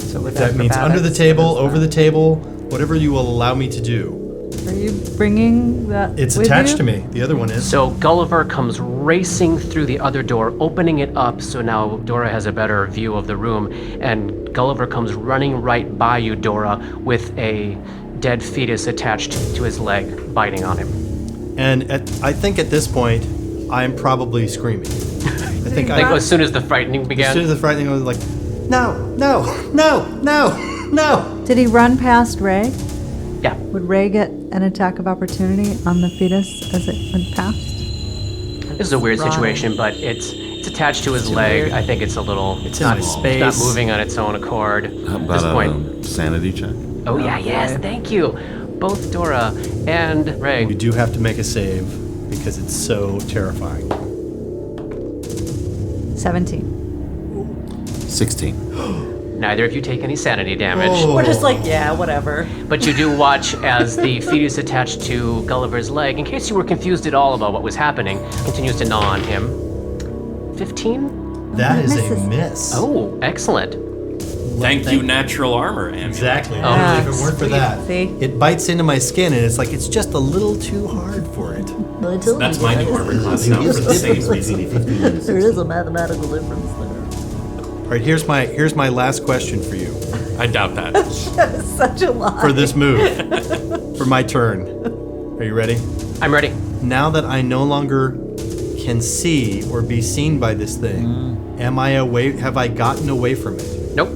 [SPEAKER 5] So with
[SPEAKER 3] That means under the
[SPEAKER 5] acrobatics,
[SPEAKER 3] table,
[SPEAKER 5] what is
[SPEAKER 3] over the
[SPEAKER 5] that?
[SPEAKER 3] table, whatever you will allow me to do.
[SPEAKER 5] Are you bringing that?
[SPEAKER 3] It's
[SPEAKER 5] with
[SPEAKER 3] attached
[SPEAKER 5] you?
[SPEAKER 3] to me. The other one is.
[SPEAKER 2] So Gulliver comes racing through the other door, opening it up so now Dora has a better view of the room, and Gulliver comes running right by you, Dora, with a dead fetus attached to his leg, biting on him.
[SPEAKER 3] And I think at this point, I'm probably screaming. I think
[SPEAKER 2] Like
[SPEAKER 3] I.
[SPEAKER 2] as soon as the frightening
[SPEAKER 3] As
[SPEAKER 2] began.
[SPEAKER 3] soon as the frightening, I was like, no.
[SPEAKER 5] Did he run past Ray?
[SPEAKER 2] Yeah.
[SPEAKER 5] Would Ray get an attack of opportunity on the fetus as it went past?
[SPEAKER 2] This is a weird
[SPEAKER 5] Right.
[SPEAKER 2] situation, but it's attached to his leg.
[SPEAKER 5] weird.
[SPEAKER 2] I think it's a little. It's
[SPEAKER 3] in
[SPEAKER 2] not
[SPEAKER 3] my
[SPEAKER 2] It's
[SPEAKER 3] space.
[SPEAKER 2] not moving on its own accord
[SPEAKER 6] How
[SPEAKER 2] at this
[SPEAKER 6] about
[SPEAKER 2] point.
[SPEAKER 6] a sanity check?
[SPEAKER 2] Oh yeah, yes, thank you. Both Dora and Ray.
[SPEAKER 3] You do have to make a save because it's so terrifying.
[SPEAKER 5] 17.
[SPEAKER 6] 16.
[SPEAKER 2] Neither of you take any sanity damage.
[SPEAKER 5] We're just like, yeah, whatever.
[SPEAKER 2] But you do watch as the fetus attached to Gulliver's leg, in case you were confused at all about what was happening, continues to gnaw on him. 15?
[SPEAKER 3] That is a
[SPEAKER 5] misses.
[SPEAKER 3] miss.
[SPEAKER 2] Oh, excellent.
[SPEAKER 4] Thank you, natural armor, Amulet.
[SPEAKER 3] Exactly.
[SPEAKER 2] Oh.
[SPEAKER 3] Really, if it weren't for
[SPEAKER 5] Sweet.
[SPEAKER 3] that,
[SPEAKER 5] See?
[SPEAKER 3] it bites into my skin and it's like it's just a little too hard for it.
[SPEAKER 4] That's my new armor class now for the same reason.
[SPEAKER 5] There is a mathematical difference there.
[SPEAKER 3] All right, here's my last question for you
[SPEAKER 4] I doubt that.
[SPEAKER 5] Such a lie.
[SPEAKER 3] for this move, for my turn. Are you ready?
[SPEAKER 2] I'm ready.
[SPEAKER 3] Now that I no longer can see or be seen by this thing, am I away? Have I gotten away from it?
[SPEAKER 2] Nope.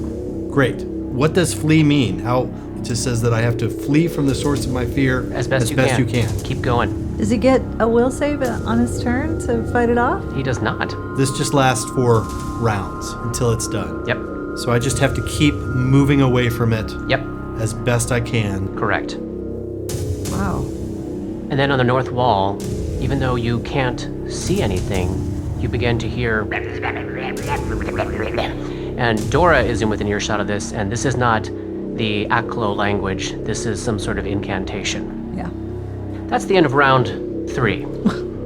[SPEAKER 3] Great. What does flee mean? How it just says that I have to flee from the source of my fear
[SPEAKER 2] As best you can. Keep going.
[SPEAKER 5] Does he get a will save on his turn to fight it off?
[SPEAKER 2] He does not.
[SPEAKER 3] This just lasts for rounds until it's done.
[SPEAKER 2] Yep.
[SPEAKER 3] So I just have to keep moving away from it
[SPEAKER 2] Yep,
[SPEAKER 3] as best I can.
[SPEAKER 2] correct.
[SPEAKER 5] Wow.
[SPEAKER 2] And then on the north wall, even though you can't see anything, you begin to hear. And Dora is in within earshot of this, and this is not the Aklo language. This is some sort of incantation.
[SPEAKER 5] Yeah.
[SPEAKER 2] That's the end of round 3.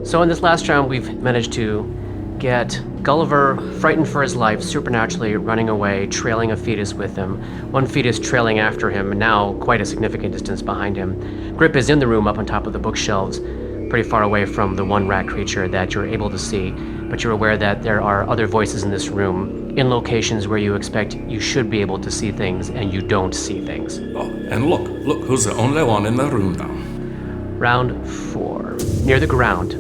[SPEAKER 2] So in this last round, we've managed to get Gulliver, frightened for his life, supernaturally running away, trailing a fetus with him. One fetus trailing after him, now quite a significant distance behind him. Grip is in the room up on top of the bookshelves, pretty far away from the one rat creature that you're able to see, but you're aware that there are other voices in this room, in locations where you expect you should be able to see things, and you don't see things.
[SPEAKER 4] Oh, and look who's the only one in the room now.
[SPEAKER 2] Round 4. Near the ground,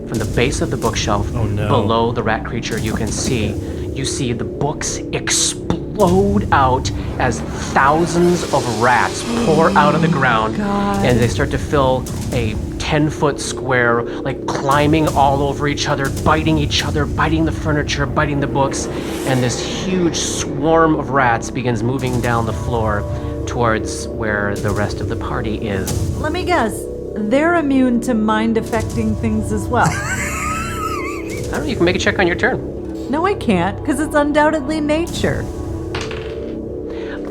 [SPEAKER 2] from the base of the bookshelf, below the rat creature, you see the books explode out as thousands of rats pour out of the ground, and they start to fill a 10-foot square, like climbing all over each other, biting the furniture, biting the books, and this huge swarm of rats begins moving down the floor towards where the rest of the party is.
[SPEAKER 5] Let me guess. They're immune to mind-affecting things as well.
[SPEAKER 2] I don't know, you can make a check on your turn.
[SPEAKER 5] No, I can't, because it's undoubtedly nature.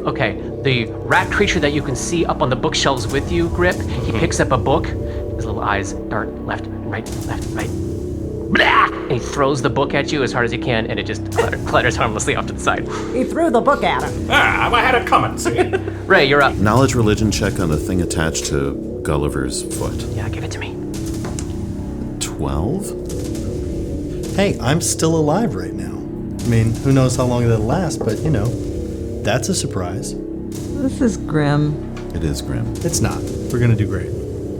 [SPEAKER 2] Okay, the rat creature that you can see up on the bookshelves with you, Grip, he picks up a book. His little eyes dart left, right. Blah! And he throws the book at you as hard as he can, and it just clatters harmlessly off to the side.
[SPEAKER 5] He threw the book at him.
[SPEAKER 4] Ah, I had it coming, see?
[SPEAKER 2] Ray, you're up.
[SPEAKER 6] Knowledge religion check on the thing attached to Gulliver's foot.
[SPEAKER 2] Yeah, give it to me.
[SPEAKER 6] 12?
[SPEAKER 3] Hey, I'm still alive right now. I mean, who knows how long that'll last, but, that's a surprise.
[SPEAKER 5] This is grim.
[SPEAKER 6] It is grim.
[SPEAKER 3] It's not. We're going to do great.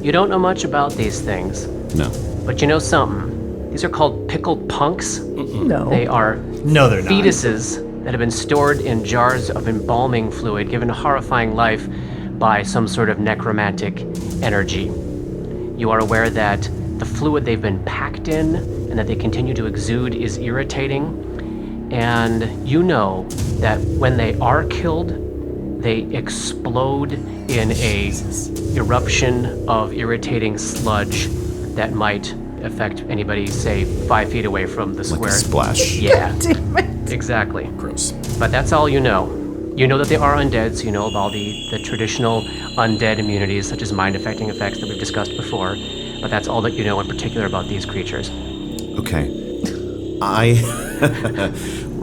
[SPEAKER 2] You don't know much about these things,
[SPEAKER 6] No.
[SPEAKER 2] but you know something. These are called pickled punks.
[SPEAKER 5] No.
[SPEAKER 2] They are
[SPEAKER 3] No, they're not.
[SPEAKER 2] fetuses that have been stored in jars of embalming fluid, given horrifying life by some sort of necromantic energy. You are aware that the fluid they've been packed in and that they continue to exude is irritating. And you know that when they are killed, they explode in a eruption of irritating sludge that might affect anybody, say, 5 feet away from the
[SPEAKER 6] Like
[SPEAKER 2] square.
[SPEAKER 6] a splash.
[SPEAKER 2] Yeah,
[SPEAKER 5] Damn it.
[SPEAKER 2] exactly.
[SPEAKER 6] Gross.
[SPEAKER 2] But that's all you know. You know that they are undead, so you know of all the traditional undead immunities, such as mind-affecting effects that we've discussed before. But that's all that you know in particular about these creatures.
[SPEAKER 6] Okay.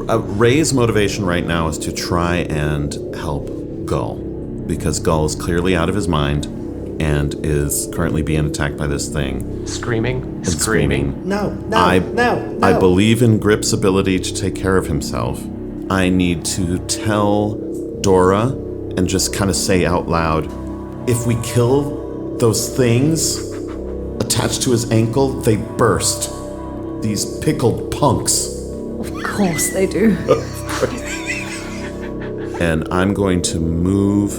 [SPEAKER 6] Ray's motivation right now is to try and help Gull, because Gull is clearly out of his mind and is currently being attacked by this thing.
[SPEAKER 2] Screaming.
[SPEAKER 6] And screaming.
[SPEAKER 3] No.
[SPEAKER 6] I believe in Grip's ability to take care of himself. I need to tell Dora and just kind of say out loud, if we kill those things attached to his ankle, they burst. These pickled punks.
[SPEAKER 5] Of course they do.
[SPEAKER 6] And I'm going to move.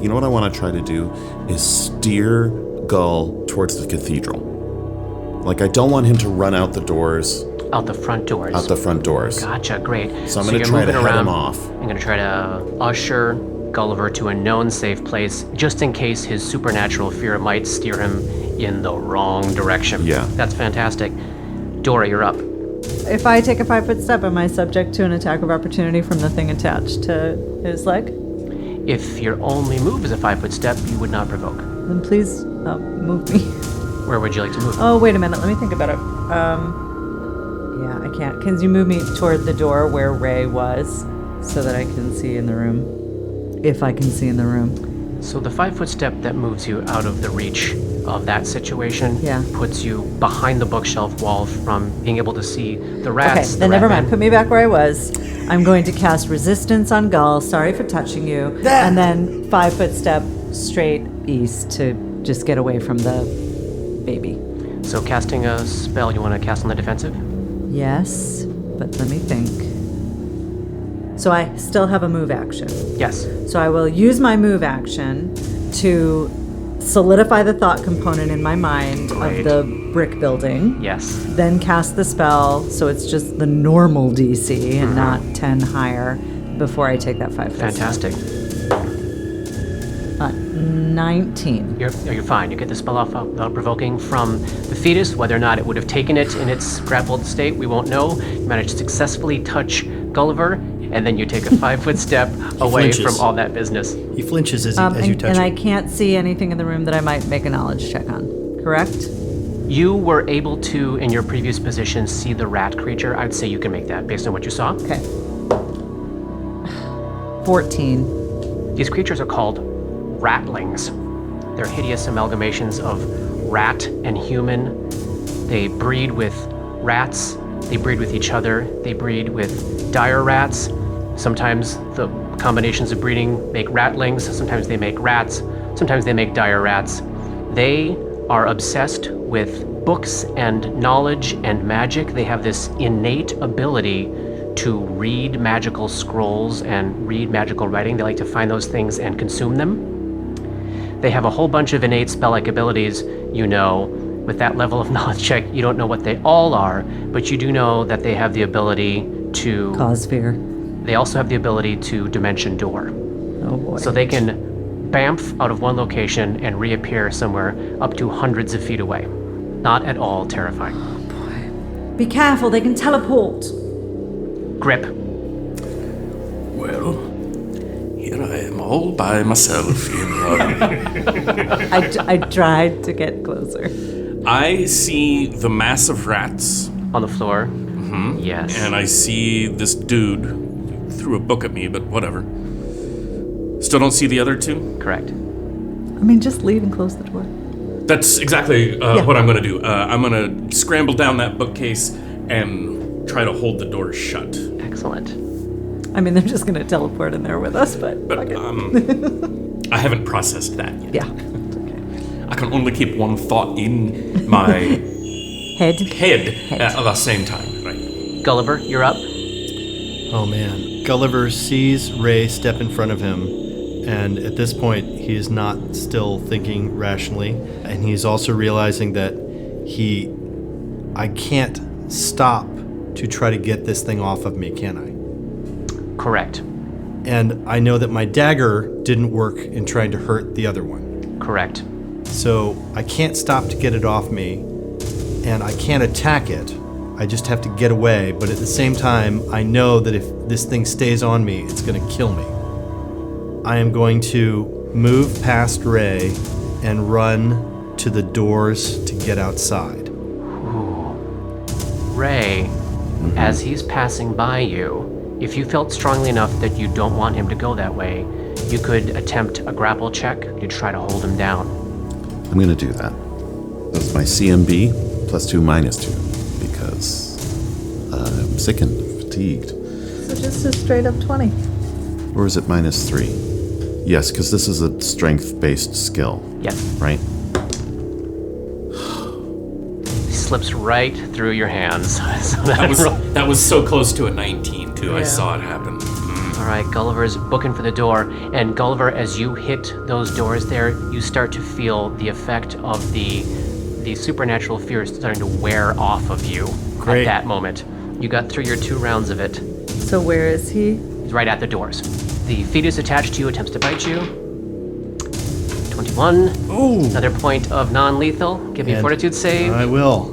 [SPEAKER 6] You know what I want to try to do is steer Gull towards the cathedral. Like, I don't want him to run out the doors.
[SPEAKER 2] Out the front doors.
[SPEAKER 6] Out the front doors.
[SPEAKER 2] Gotcha, great.
[SPEAKER 6] So I'm going to
[SPEAKER 2] you're
[SPEAKER 6] try to
[SPEAKER 2] moving
[SPEAKER 6] head
[SPEAKER 2] around.
[SPEAKER 6] him off.
[SPEAKER 2] I'm going to try to usher Gulliver to a known safe place, just in case his supernatural fear might steer him in the wrong direction.
[SPEAKER 6] Yeah.
[SPEAKER 2] That's fantastic. Dora, you're up.
[SPEAKER 5] If I take a 5-foot step, am I subject to an attack of opportunity from the thing attached to his leg?
[SPEAKER 2] If your only move is a 5-foot step, you would not provoke.
[SPEAKER 5] Then please move me.
[SPEAKER 2] Where would you like to move?
[SPEAKER 5] Oh, wait a minute. Let me think about it. Yeah, I can't. Can you move me toward the door where Ray was so that I can see in the room? If I can see in the room.
[SPEAKER 2] So the 5-foot step that moves you out of the reach of that situation puts you behind the bookshelf wall from being able to see the rats.
[SPEAKER 5] Okay, then never mind. Put me back where I was. I'm going to cast resistance on Gull. Sorry for touching you. And then 5-foot step straight east to just get away from the baby.
[SPEAKER 2] So casting a spell you want to cast on the defensive?
[SPEAKER 5] Yes, but let me think. So I still have a move action.
[SPEAKER 2] Yes.
[SPEAKER 5] So I will use my move action to solidify the thought component in my mind
[SPEAKER 2] Great.
[SPEAKER 5] of the brick building.
[SPEAKER 2] Yes.
[SPEAKER 5] Then cast the spell, so it's just the normal DC and not 10 higher. before I take that 5 foot
[SPEAKER 2] Fantastic.
[SPEAKER 5] 19.
[SPEAKER 2] You're fine. You get the spell off without provoking from the fetus. Whether or not it would have taken it in its grappled state, we won't know. You manage to successfully touch Gulliver, and then you take a 5 foot step away
[SPEAKER 3] flinches.
[SPEAKER 2] from all that business.
[SPEAKER 3] He flinches as you touch
[SPEAKER 5] And I
[SPEAKER 3] him.
[SPEAKER 5] can't see anything in the room that I might make a knowledge check on, correct?
[SPEAKER 2] You were able to, in your previous position, see the rat creature. I'd say you can make that based on what you saw.
[SPEAKER 5] Okay. 14.
[SPEAKER 2] These creatures are called ratlings. They're hideous amalgamations of rat and human. They breed with rats. They breed with each other. They breed with dire rats. Sometimes the combinations of breeding make ratlings. Sometimes they make rats. Sometimes they make dire rats. They are obsessed with books and knowledge and magic. They have this innate ability to read magical scrolls and read magical writing. They like to find those things and consume them. They have a whole bunch of innate spell-like abilities, you know. With that level of knowledge check, you don't know what they all are, but you do know that they have the ability to...
[SPEAKER 5] Cause fear.
[SPEAKER 2] They also have the ability to dimension door.
[SPEAKER 5] Oh boy.
[SPEAKER 2] So they can bamf out of one location and reappear somewhere up to hundreds of feet away. Not at all terrifying.
[SPEAKER 5] Be careful, they can teleport.
[SPEAKER 2] Grip.
[SPEAKER 4] Well, here I am all by myself in
[SPEAKER 5] I tried to get closer.
[SPEAKER 4] I see the mass of rats,
[SPEAKER 2] On the floor. Yes.
[SPEAKER 4] and I see this dude who threw a book at me, but whatever. Still don't see the other two?
[SPEAKER 2] Correct.
[SPEAKER 5] I mean, just leave and close the door.
[SPEAKER 4] That's exactly what I'm going to do. I'm going to scramble down that bookcase and try to hold the door shut.
[SPEAKER 2] Excellent.
[SPEAKER 5] I mean, they're just going to teleport in there with us, but
[SPEAKER 4] But
[SPEAKER 5] fuck it.
[SPEAKER 4] I haven't processed that yet.
[SPEAKER 5] Yeah. It's okay.
[SPEAKER 4] I can only keep one thought in my
[SPEAKER 5] Head.
[SPEAKER 4] head at the same time, right?
[SPEAKER 2] Gulliver, you're up.
[SPEAKER 3] Oh man. Gulliver sees Ray step in front of him, and at this point, he is not still thinking rationally, and he's also realizing that I can't stop to try to get this thing off of me, can I?
[SPEAKER 2] Correct.
[SPEAKER 3] And I know that my dagger didn't work in trying to hurt the other one.
[SPEAKER 2] Correct.
[SPEAKER 3] So I can't stop to get it off me, and I can't attack it. I just have to get away, but at the same time, I know that if this thing stays on me, it's going to kill me. I am going to move past Ray and run to the doors to get outside.
[SPEAKER 2] Ray, as he's passing by you, if you felt strongly enough that you don't want him to go that way, you could attempt a grapple check to try to hold him down.
[SPEAKER 6] I'm going to do that. That's my CMB +2 -2 because I'm sickened, fatigued.
[SPEAKER 5] So just a straight up 20.
[SPEAKER 6] Or is it -3? Yes, because this is a strength-based skill,
[SPEAKER 2] Yes.
[SPEAKER 6] right?
[SPEAKER 2] Slips right through your hands. So
[SPEAKER 4] That was so close to a 19, too. I saw it happen.
[SPEAKER 2] All right, Gulliver's booking for the door, and Gulliver, as you hit those doors there, you start to feel the effect of the supernatural fear starting to wear off of you
[SPEAKER 3] Great.
[SPEAKER 2] at that moment. You got through your 2 rounds of it.
[SPEAKER 5] So where is he?
[SPEAKER 2] He's right at the doors. The fetus attached to you attempts to bite you. 21.
[SPEAKER 3] Ooh.
[SPEAKER 2] Another point of non-lethal. Give me a
[SPEAKER 3] And
[SPEAKER 2] fortitude save.
[SPEAKER 3] I will.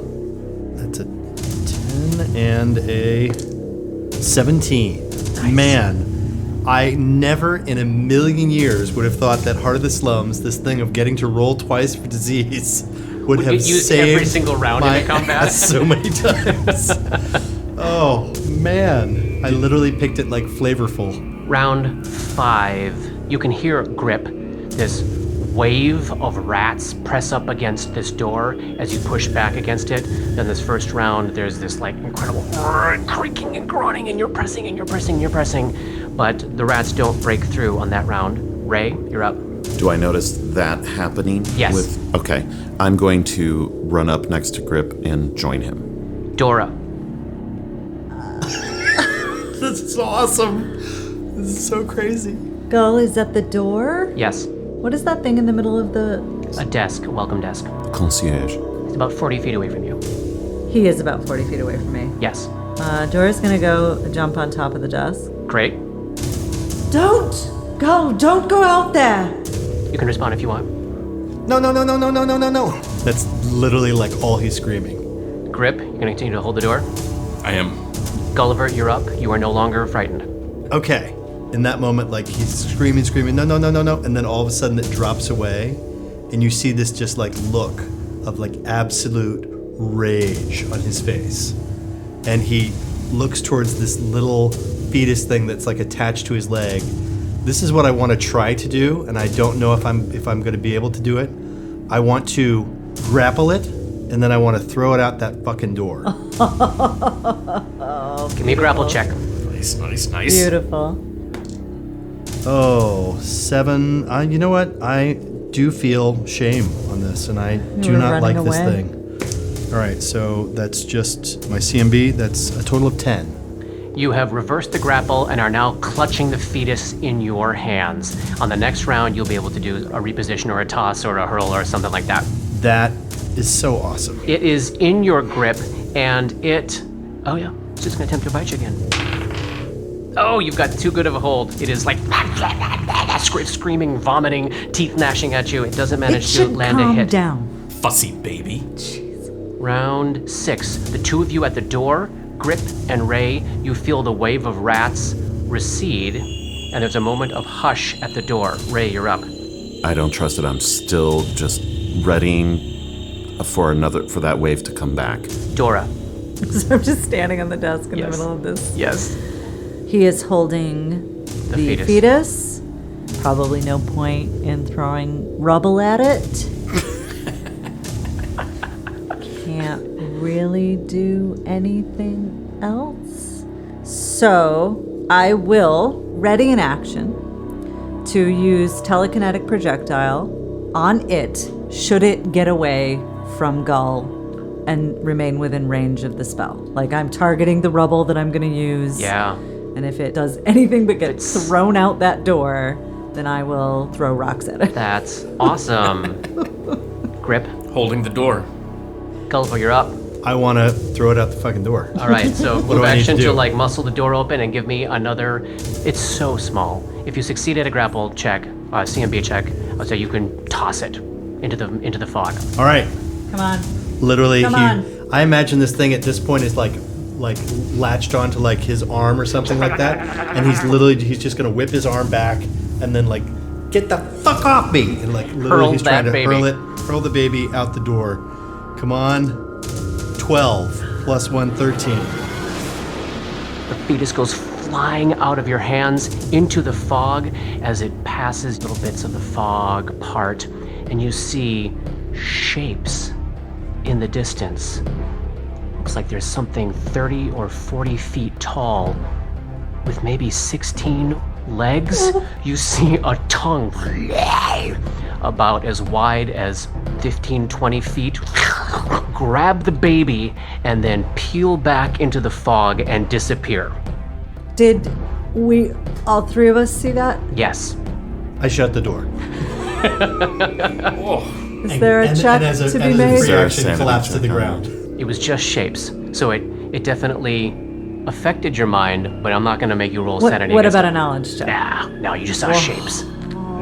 [SPEAKER 3] That's a 10 and a 17. Man, I never in a million years would have thought that Heart of the Slums, this thing of getting to roll twice for disease, would have
[SPEAKER 2] get used
[SPEAKER 3] saved
[SPEAKER 2] every single round in
[SPEAKER 3] my
[SPEAKER 2] the combat.
[SPEAKER 3] ass so many times. Oh, man. I literally picked it like flavorful.
[SPEAKER 2] Round 5. You can hear Grip, this wave of rats press up against this door as you push back against it. Then this first round, there's this like incredible creaking and groaning, and you're pressing and you're pressing and you're pressing, but the rats don't break through on that round. Ray, you're up.
[SPEAKER 6] Do I notice that happening?
[SPEAKER 2] Yes.
[SPEAKER 6] Okay. I'm going to run up next to Grip and join him.
[SPEAKER 2] Dora.
[SPEAKER 3] This is awesome. This is so crazy.
[SPEAKER 5] Gull is at the door?
[SPEAKER 2] Yes.
[SPEAKER 5] What is that thing in the middle of the...
[SPEAKER 2] A desk, a welcome desk.
[SPEAKER 6] Concierge.
[SPEAKER 2] It's about 40 feet away from you.
[SPEAKER 5] He is about 40 feet away from me.
[SPEAKER 2] Yes.
[SPEAKER 5] Dora's gonna go jump on top of the desk.
[SPEAKER 2] Great.
[SPEAKER 5] Don't go out there.
[SPEAKER 2] You can respond if you want.
[SPEAKER 3] No. That's literally like all he's screaming.
[SPEAKER 2] Grip, you're gonna continue to hold the door.
[SPEAKER 4] I am.
[SPEAKER 2] Gulliver, you're up. You are no longer frightened.
[SPEAKER 3] Okay. In that moment, like he's screaming, no. And then all of a sudden it drops away. And you see this just like look of like absolute rage on his face. And he looks towards this little fetus thing that's like attached to his leg. This is what I want to try to do, and I don't know if I'm going to be able to do it. I want to grapple it, and then I want to throw it out that fucking door.
[SPEAKER 2] Give me a grapple check.
[SPEAKER 4] Nice.
[SPEAKER 5] Beautiful.
[SPEAKER 3] Oh, 7. You know what? I do feel shame on this, and I do
[SPEAKER 5] were
[SPEAKER 3] not like
[SPEAKER 5] running
[SPEAKER 3] this
[SPEAKER 5] away.
[SPEAKER 3] thing. All right, so that's just my CMB. That's a total of 10.
[SPEAKER 2] You have reversed the grapple and are now clutching the fetus in your hands. On the next round, you'll be able to do a reposition or a toss or a hurl or something like that.
[SPEAKER 3] That is so awesome.
[SPEAKER 2] It is in your grip, and it's just gonna attempt to bite you again. Oh, you've got too good of a hold. It is like screaming, vomiting, teeth gnashing at you. It doesn't manage to land a hit.
[SPEAKER 5] Down.
[SPEAKER 4] Fussy baby.
[SPEAKER 2] Round 6. The two of you at the door, Grip and Ray, you feel the wave of rats recede, and there's a moment of hush at the door. Ray, you're up.
[SPEAKER 6] I don't trust it. I'm still just readying for that wave to come back.
[SPEAKER 2] Dora.
[SPEAKER 5] So I'm just standing on the desk in
[SPEAKER 2] Yes.
[SPEAKER 5] the middle of this.
[SPEAKER 2] Yes.
[SPEAKER 5] He is holding the fetus. Probably no point in throwing rubble at it. Can't really do anything else. So I will ready an action to use telekinetic projectile on it should it get away from Gull and remain within range of the spell. Like I'm targeting the rubble that I'm going to use.
[SPEAKER 2] Yeah.
[SPEAKER 5] And if it does anything but get thrown out that door, then I will throw rocks at it.
[SPEAKER 2] That's awesome. Grip.
[SPEAKER 4] Holding the door.
[SPEAKER 2] Gulliver, you're up.
[SPEAKER 3] I want to throw it out the fucking door.
[SPEAKER 2] All right, so
[SPEAKER 3] do
[SPEAKER 2] move
[SPEAKER 3] I need
[SPEAKER 2] action
[SPEAKER 3] to
[SPEAKER 2] to
[SPEAKER 3] do?
[SPEAKER 2] like muscle the door open and give me another. It's so small. If you succeed at a grapple check, CMB check, I'll say you can toss it into the fog.
[SPEAKER 3] All right.
[SPEAKER 5] Come on.
[SPEAKER 3] Literally,
[SPEAKER 5] Come on.
[SPEAKER 3] I imagine this thing at this point is like latched onto like his arm or something like that, and he's just gonna whip his arm back and then like get the fuck off me and like literally
[SPEAKER 2] Hurl
[SPEAKER 3] he's trying
[SPEAKER 2] that
[SPEAKER 3] to
[SPEAKER 2] baby.
[SPEAKER 3] hurl the baby out the door. Come on, 12 plus 1, 13.
[SPEAKER 2] The fetus goes flying out of your hands into the fog as it passes. Little bits of the fog part, and you see shapes in the distance. Looks like there's something 30 or 40 feet tall with maybe 16 legs. You see a tongue about as wide as 15, 20 feet. Grab the baby and then peel back into the fog and disappear.
[SPEAKER 5] Did we, all three of us, see that?
[SPEAKER 2] Yes.
[SPEAKER 3] I shut the door.
[SPEAKER 5] Is there a check to be made?
[SPEAKER 3] Free
[SPEAKER 6] There a
[SPEAKER 3] action
[SPEAKER 6] sanity
[SPEAKER 3] collapse to
[SPEAKER 6] check
[SPEAKER 3] the
[SPEAKER 6] on
[SPEAKER 3] ground.
[SPEAKER 2] It was just shapes. So it definitely affected your mind, but I'm not going to make you roll sanity.
[SPEAKER 5] What
[SPEAKER 2] against
[SPEAKER 5] about
[SPEAKER 2] it.
[SPEAKER 5] a knowledge check?
[SPEAKER 2] No, you just saw shapes.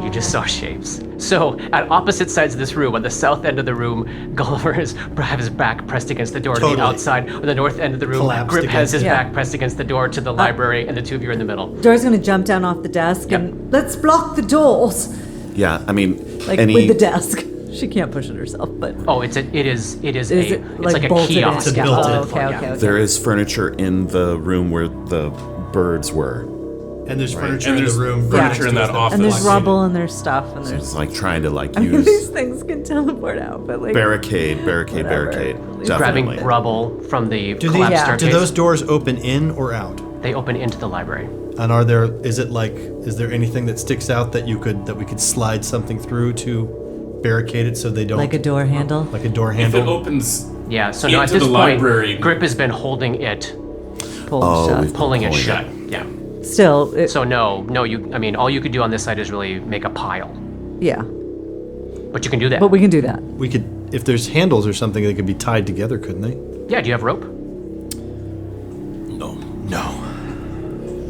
[SPEAKER 2] You just saw shapes. So, at opposite sides of this room, on the south end of the room, Gulliver has his back pressed against the door to
[SPEAKER 3] Totally.
[SPEAKER 2] the outside. On the north end of the room,
[SPEAKER 3] Collapsed
[SPEAKER 2] Grip has his
[SPEAKER 5] against-
[SPEAKER 2] back pressed against the door to the library, and the two of you are in the middle.
[SPEAKER 5] Dora's gonna jump down off the desk
[SPEAKER 2] Yep.
[SPEAKER 5] and let's block the doors.
[SPEAKER 6] Yeah, I mean,
[SPEAKER 5] Like
[SPEAKER 6] any
[SPEAKER 5] with the desk. She can't push it herself, but
[SPEAKER 2] Oh, it is
[SPEAKER 5] is
[SPEAKER 2] a
[SPEAKER 5] it
[SPEAKER 2] it's like a
[SPEAKER 5] bolted in?
[SPEAKER 2] kiosk.
[SPEAKER 3] It's
[SPEAKER 2] yeah.
[SPEAKER 3] built-in.
[SPEAKER 5] Oh, okay, okay.
[SPEAKER 6] there is furniture in the room where the birds were.
[SPEAKER 3] And there's furniture
[SPEAKER 4] And
[SPEAKER 3] in
[SPEAKER 4] there's
[SPEAKER 3] the room.
[SPEAKER 4] furniture in
[SPEAKER 3] next
[SPEAKER 4] that
[SPEAKER 3] to us
[SPEAKER 4] office.
[SPEAKER 5] And there's
[SPEAKER 3] blocks
[SPEAKER 5] rubble and there's stuff and
[SPEAKER 6] It's
[SPEAKER 5] there's
[SPEAKER 6] like trying to like
[SPEAKER 5] I mean, these
[SPEAKER 6] use
[SPEAKER 5] things can teleport out, but like
[SPEAKER 6] barricade.
[SPEAKER 5] Whatever.
[SPEAKER 6] Definitely.
[SPEAKER 2] Grabbing rubble from the
[SPEAKER 3] Do
[SPEAKER 2] collapsed
[SPEAKER 5] Yeah.
[SPEAKER 2] staircase.
[SPEAKER 3] Do those doors open in or out?
[SPEAKER 2] They open into the library.
[SPEAKER 3] And is there anything that sticks out that we could slide something through to barricade it so they don't
[SPEAKER 5] like a door handle.
[SPEAKER 3] like a door
[SPEAKER 4] If
[SPEAKER 3] handle?
[SPEAKER 4] it opens
[SPEAKER 2] Yeah, so now at
[SPEAKER 4] into
[SPEAKER 2] this
[SPEAKER 4] the
[SPEAKER 2] point,
[SPEAKER 4] library.
[SPEAKER 2] Grip has been holding it,
[SPEAKER 5] Pulled
[SPEAKER 6] Oh,
[SPEAKER 5] shut.
[SPEAKER 6] we've-
[SPEAKER 2] pulling it
[SPEAKER 6] Pulling
[SPEAKER 2] shut.
[SPEAKER 6] it.
[SPEAKER 2] Yeah.
[SPEAKER 5] Still,
[SPEAKER 2] So no, all you could do on this side is really make a pile.
[SPEAKER 5] yeah.
[SPEAKER 2] But you can do that.
[SPEAKER 5] But we can do that.
[SPEAKER 3] We could, if there's handles or something, they could be tied together, couldn't they?
[SPEAKER 2] Yeah, do you have rope?
[SPEAKER 4] No.
[SPEAKER 3] No.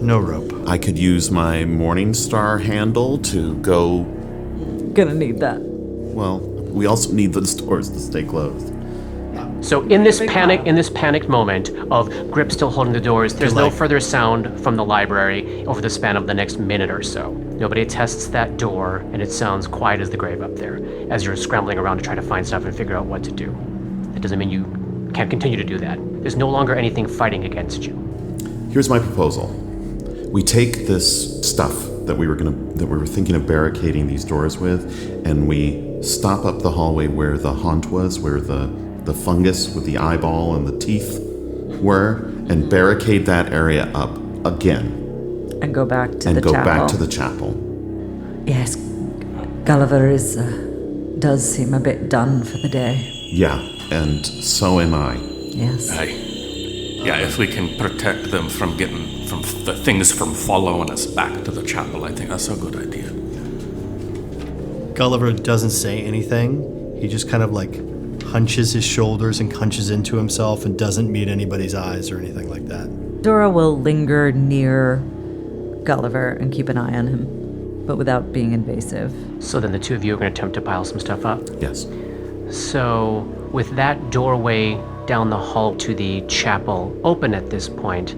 [SPEAKER 3] No rope.
[SPEAKER 6] I could use my Morningstar handle to go.
[SPEAKER 5] Gonna need that.
[SPEAKER 6] Well, we also need those doors to stay closed.
[SPEAKER 2] So in this panicked moment of Grip still holding the doors, there's no further sound from the library over the span of the next minute or so. Nobody tests that door, and it sounds quiet as the grave up there as you're scrambling around to try to find stuff and figure out what to do. That doesn't mean you can't continue to do that. There's no longer anything fighting against you.
[SPEAKER 6] Here's my proposal. We take this stuff that we were thinking of barricading these doors with, and we stop up the hallway where the haunt was, where the fungus with the eyeball and the teeth were, and barricade that area up again.
[SPEAKER 5] And go back to the chapel.
[SPEAKER 6] And go back to the chapel.
[SPEAKER 5] Yes, Gulliver does seem a bit done for the day.
[SPEAKER 6] Yeah, and so am I.
[SPEAKER 5] Yes.
[SPEAKER 4] Yeah, if we can protect them from the things from following us back to the chapel, I think that's a good idea.
[SPEAKER 3] Gulliver doesn't say anything. He just kind of hunches his shoulders and hunches into himself and doesn't meet anybody's eyes or anything like that.
[SPEAKER 5] Dora will linger near Gulliver and keep an eye on him, but without being invasive.
[SPEAKER 2] So then the two of you are going to attempt to pile some stuff up.
[SPEAKER 6] Yes.
[SPEAKER 2] So with that doorway down the hall to the chapel open at this point,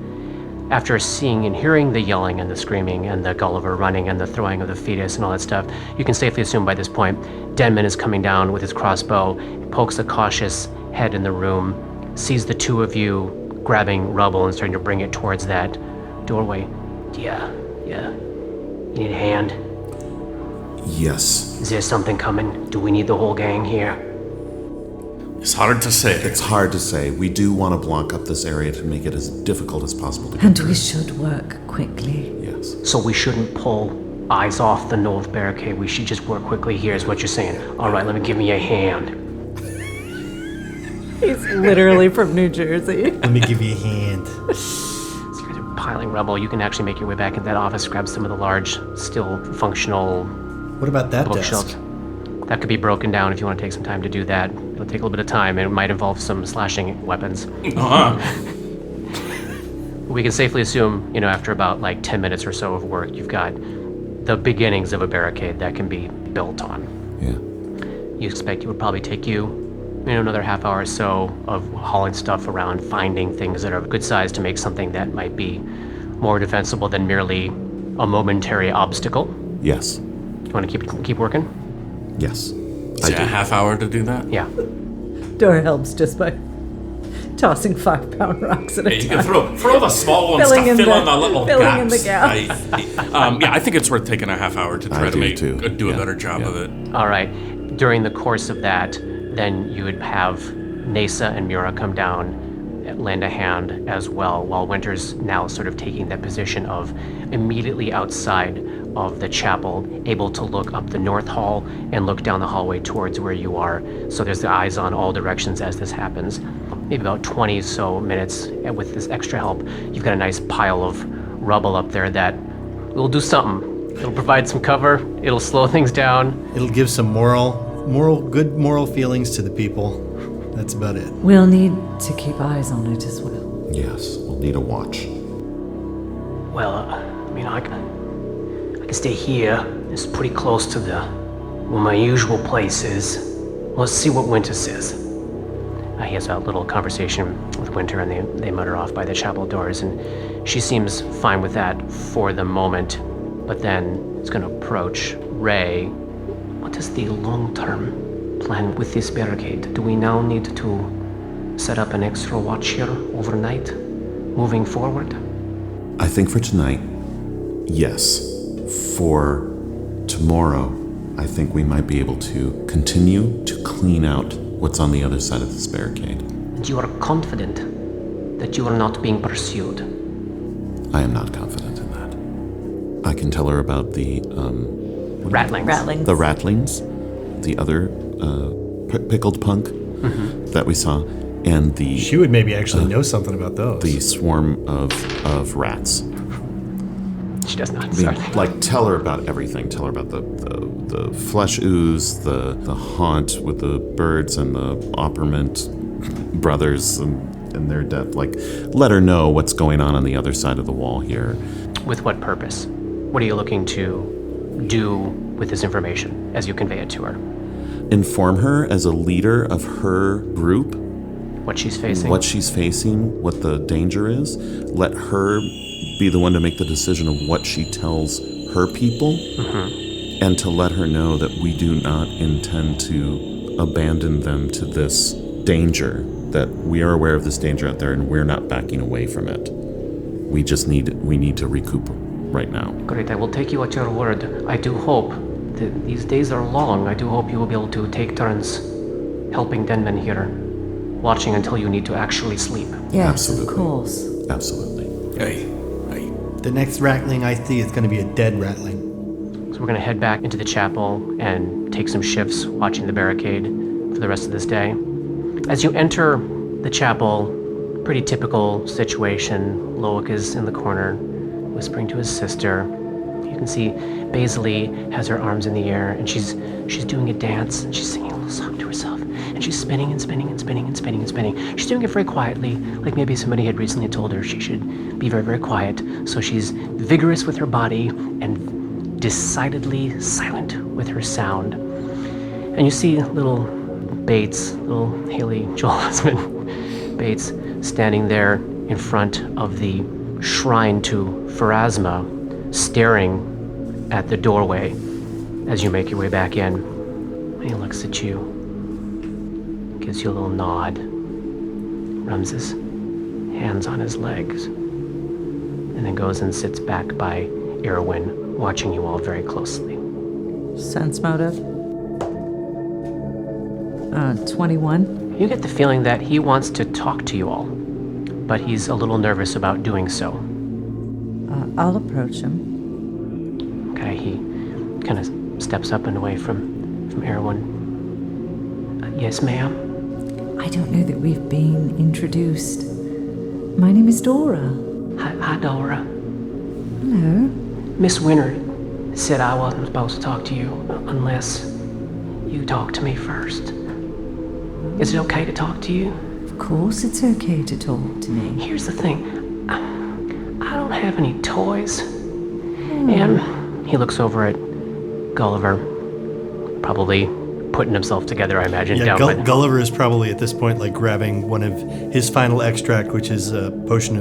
[SPEAKER 2] after seeing and hearing the yelling and the screaming and the Gulliver running and the throwing of the fetus and all that stuff, you can safely assume by this point Denman is coming down with his crossbow, pokes a cautious head in the room, sees the two of you grabbing rubble and starting to bring it towards that doorway. Yeah. You need a hand?
[SPEAKER 6] Yes.
[SPEAKER 2] Is there something coming? Do we need the whole gang here?
[SPEAKER 4] It's hard to say.
[SPEAKER 6] It's hard to say. We do want to block up this area to make it as difficult as possible to get
[SPEAKER 5] And
[SPEAKER 6] through.
[SPEAKER 5] we should work quickly.
[SPEAKER 6] Yes.
[SPEAKER 2] So we shouldn't pull eyes off the north barricade. We should just work quickly here is what you're saying. All right, give me a hand.
[SPEAKER 5] He's literally from New Jersey.
[SPEAKER 3] Let me give you a hand.
[SPEAKER 2] So you guys are piling rubble. You can actually make your way back into that office, grab some of the large, still functional
[SPEAKER 3] What about that
[SPEAKER 2] bookshelves.
[SPEAKER 3] desk?
[SPEAKER 2] That could be broken down if you want to take some time to do that. It'll take a little bit of time, and it might involve some slashing weapons. We can safely assume, after about 10 minutes or so of work, you've got the beginnings of a barricade that can be built on.
[SPEAKER 6] Yeah.
[SPEAKER 2] You expect it would probably take you, another half hour or so of hauling stuff around, finding things that are good size to make something that might be more defensible than merely a obstacle.
[SPEAKER 6] Yes.
[SPEAKER 2] You want to keep working?
[SPEAKER 6] Yes.
[SPEAKER 4] Is it a half hour to do that?
[SPEAKER 2] Yeah.
[SPEAKER 5] Dora helps just by tossing 5-pound rocks at a
[SPEAKER 4] You
[SPEAKER 5] time.
[SPEAKER 4] can throw the small ones
[SPEAKER 5] Filling
[SPEAKER 4] to
[SPEAKER 5] in
[SPEAKER 4] fill
[SPEAKER 5] the-
[SPEAKER 4] in the little
[SPEAKER 5] filling in
[SPEAKER 4] gaps.
[SPEAKER 5] the gaps.
[SPEAKER 4] I think it's worth taking a half hour to try to do a better job of it.
[SPEAKER 2] All right. During the course of that, then you would have Nasa and Mura come down, lend a hand as well, while Winter's now sort of taking that position of immediately outside of the chapel, able to look up the north hall and look down the hallway towards where you are. So there's the eyes on all directions as this happens. Maybe about 20 or so minutes with this extra help, you've got a nice pile of rubble up there that will do something. It'll provide some cover. It'll slow things down.
[SPEAKER 3] It'll give some good moral feelings to the people. That's about it.
[SPEAKER 5] We'll need to keep eyes on it as well.
[SPEAKER 6] Yes. We'll need a watch.
[SPEAKER 2] Well, I can stay here. It's pretty close to where my usual place is. Let's see what Winter says. He has a little conversation with Winter, and they mutter off by the chapel doors, and she seems fine with that for the moment, but then is going to approach Ray. What is the long-term plan with this barricade? Do we now need to set up an extra watch here overnight, moving forward?
[SPEAKER 6] I think for tonight, yes. For tomorrow, I think we might be able to continue to clean out what's on the other side of this barricade.
[SPEAKER 2] And you are confident that you are not being pursued?
[SPEAKER 6] I am not confident in that. I can tell her about the
[SPEAKER 2] Rattlings.
[SPEAKER 6] the rattlings, the other pickled punk that we saw, and the
[SPEAKER 3] She would maybe actually know something about those.
[SPEAKER 6] the swarm of rats.
[SPEAKER 2] She does not.
[SPEAKER 6] I mean,
[SPEAKER 2] Sorry.
[SPEAKER 6] tell her about everything. Tell her about the flesh ooze, the haunt with the birds and the Opperment brothers and their death. Let her know what's going on the other side of the wall here.
[SPEAKER 2] With what purpose? What are you looking to do with this information as you convey it to her?
[SPEAKER 6] Inform her as a leader of her group.
[SPEAKER 2] What she's facing?
[SPEAKER 6] What the danger is. Let her be the one to make the decision of what she tells her people. Mm-hmm. And to let her know that we do not intend to abandon them to this danger, that we are aware of this danger out there and we're not backing away from it. We need to recoup right now.
[SPEAKER 2] Great, I will take you at your word. I do hope that these days are long. I do hope you will be able to take turns helping Denman here, watching until you need to actually sleep.
[SPEAKER 5] Yes,
[SPEAKER 6] Absolutely.
[SPEAKER 5] of course.
[SPEAKER 6] Absolutely.
[SPEAKER 4] Hey.
[SPEAKER 3] The next rattling I see is going to be a dead rattling.
[SPEAKER 2] So we're going to head back into the chapel and take some shifts watching the barricade for the rest of this day. As you enter the chapel, pretty typical situation. Loic is in the corner, whispering to his sister. You can see Baisley has her arms in the air, and she's doing a dance, and she's singing a little song to herself. And she's spinning and spinning and spinning and spinning and spinning. She's doing it very quietly, like maybe somebody had recently told her she should be very, very quiet. So she's vigorous with her body and decidedly silent with her sound. And you see little Bates, little Haley Joel husband Bates, standing there in front of the shrine to Pharasma, staring at the doorway as you make your way back in. And he looks at you, gives you a little nod, rubs his hands on his legs, and then goes and sits back by Erwin, watching you all very closely.
[SPEAKER 5] Sense motive. 21.
[SPEAKER 2] You get the feeling that he wants to talk to you all, but he's a little nervous about doing so.
[SPEAKER 5] I'll approach him.
[SPEAKER 2] Okay, he kind of steps up and away from Erwin. Yes, ma'am?
[SPEAKER 5] I don't know that we've been introduced. My name is Dora.
[SPEAKER 2] Hi, Dora.
[SPEAKER 5] Hello.
[SPEAKER 2] Miss Winter said I wasn't supposed to talk to you unless you talk to me first. Is it okay to talk to you?
[SPEAKER 5] Of course it's okay to talk to me.
[SPEAKER 2] Here's the thing. I don't have any toys. And he looks over at Gulliver, probably putting himself together, I imagine.
[SPEAKER 3] Yeah,
[SPEAKER 2] down by the-
[SPEAKER 3] Gulliver is probably at this point like grabbing one of his final extract, which is a potion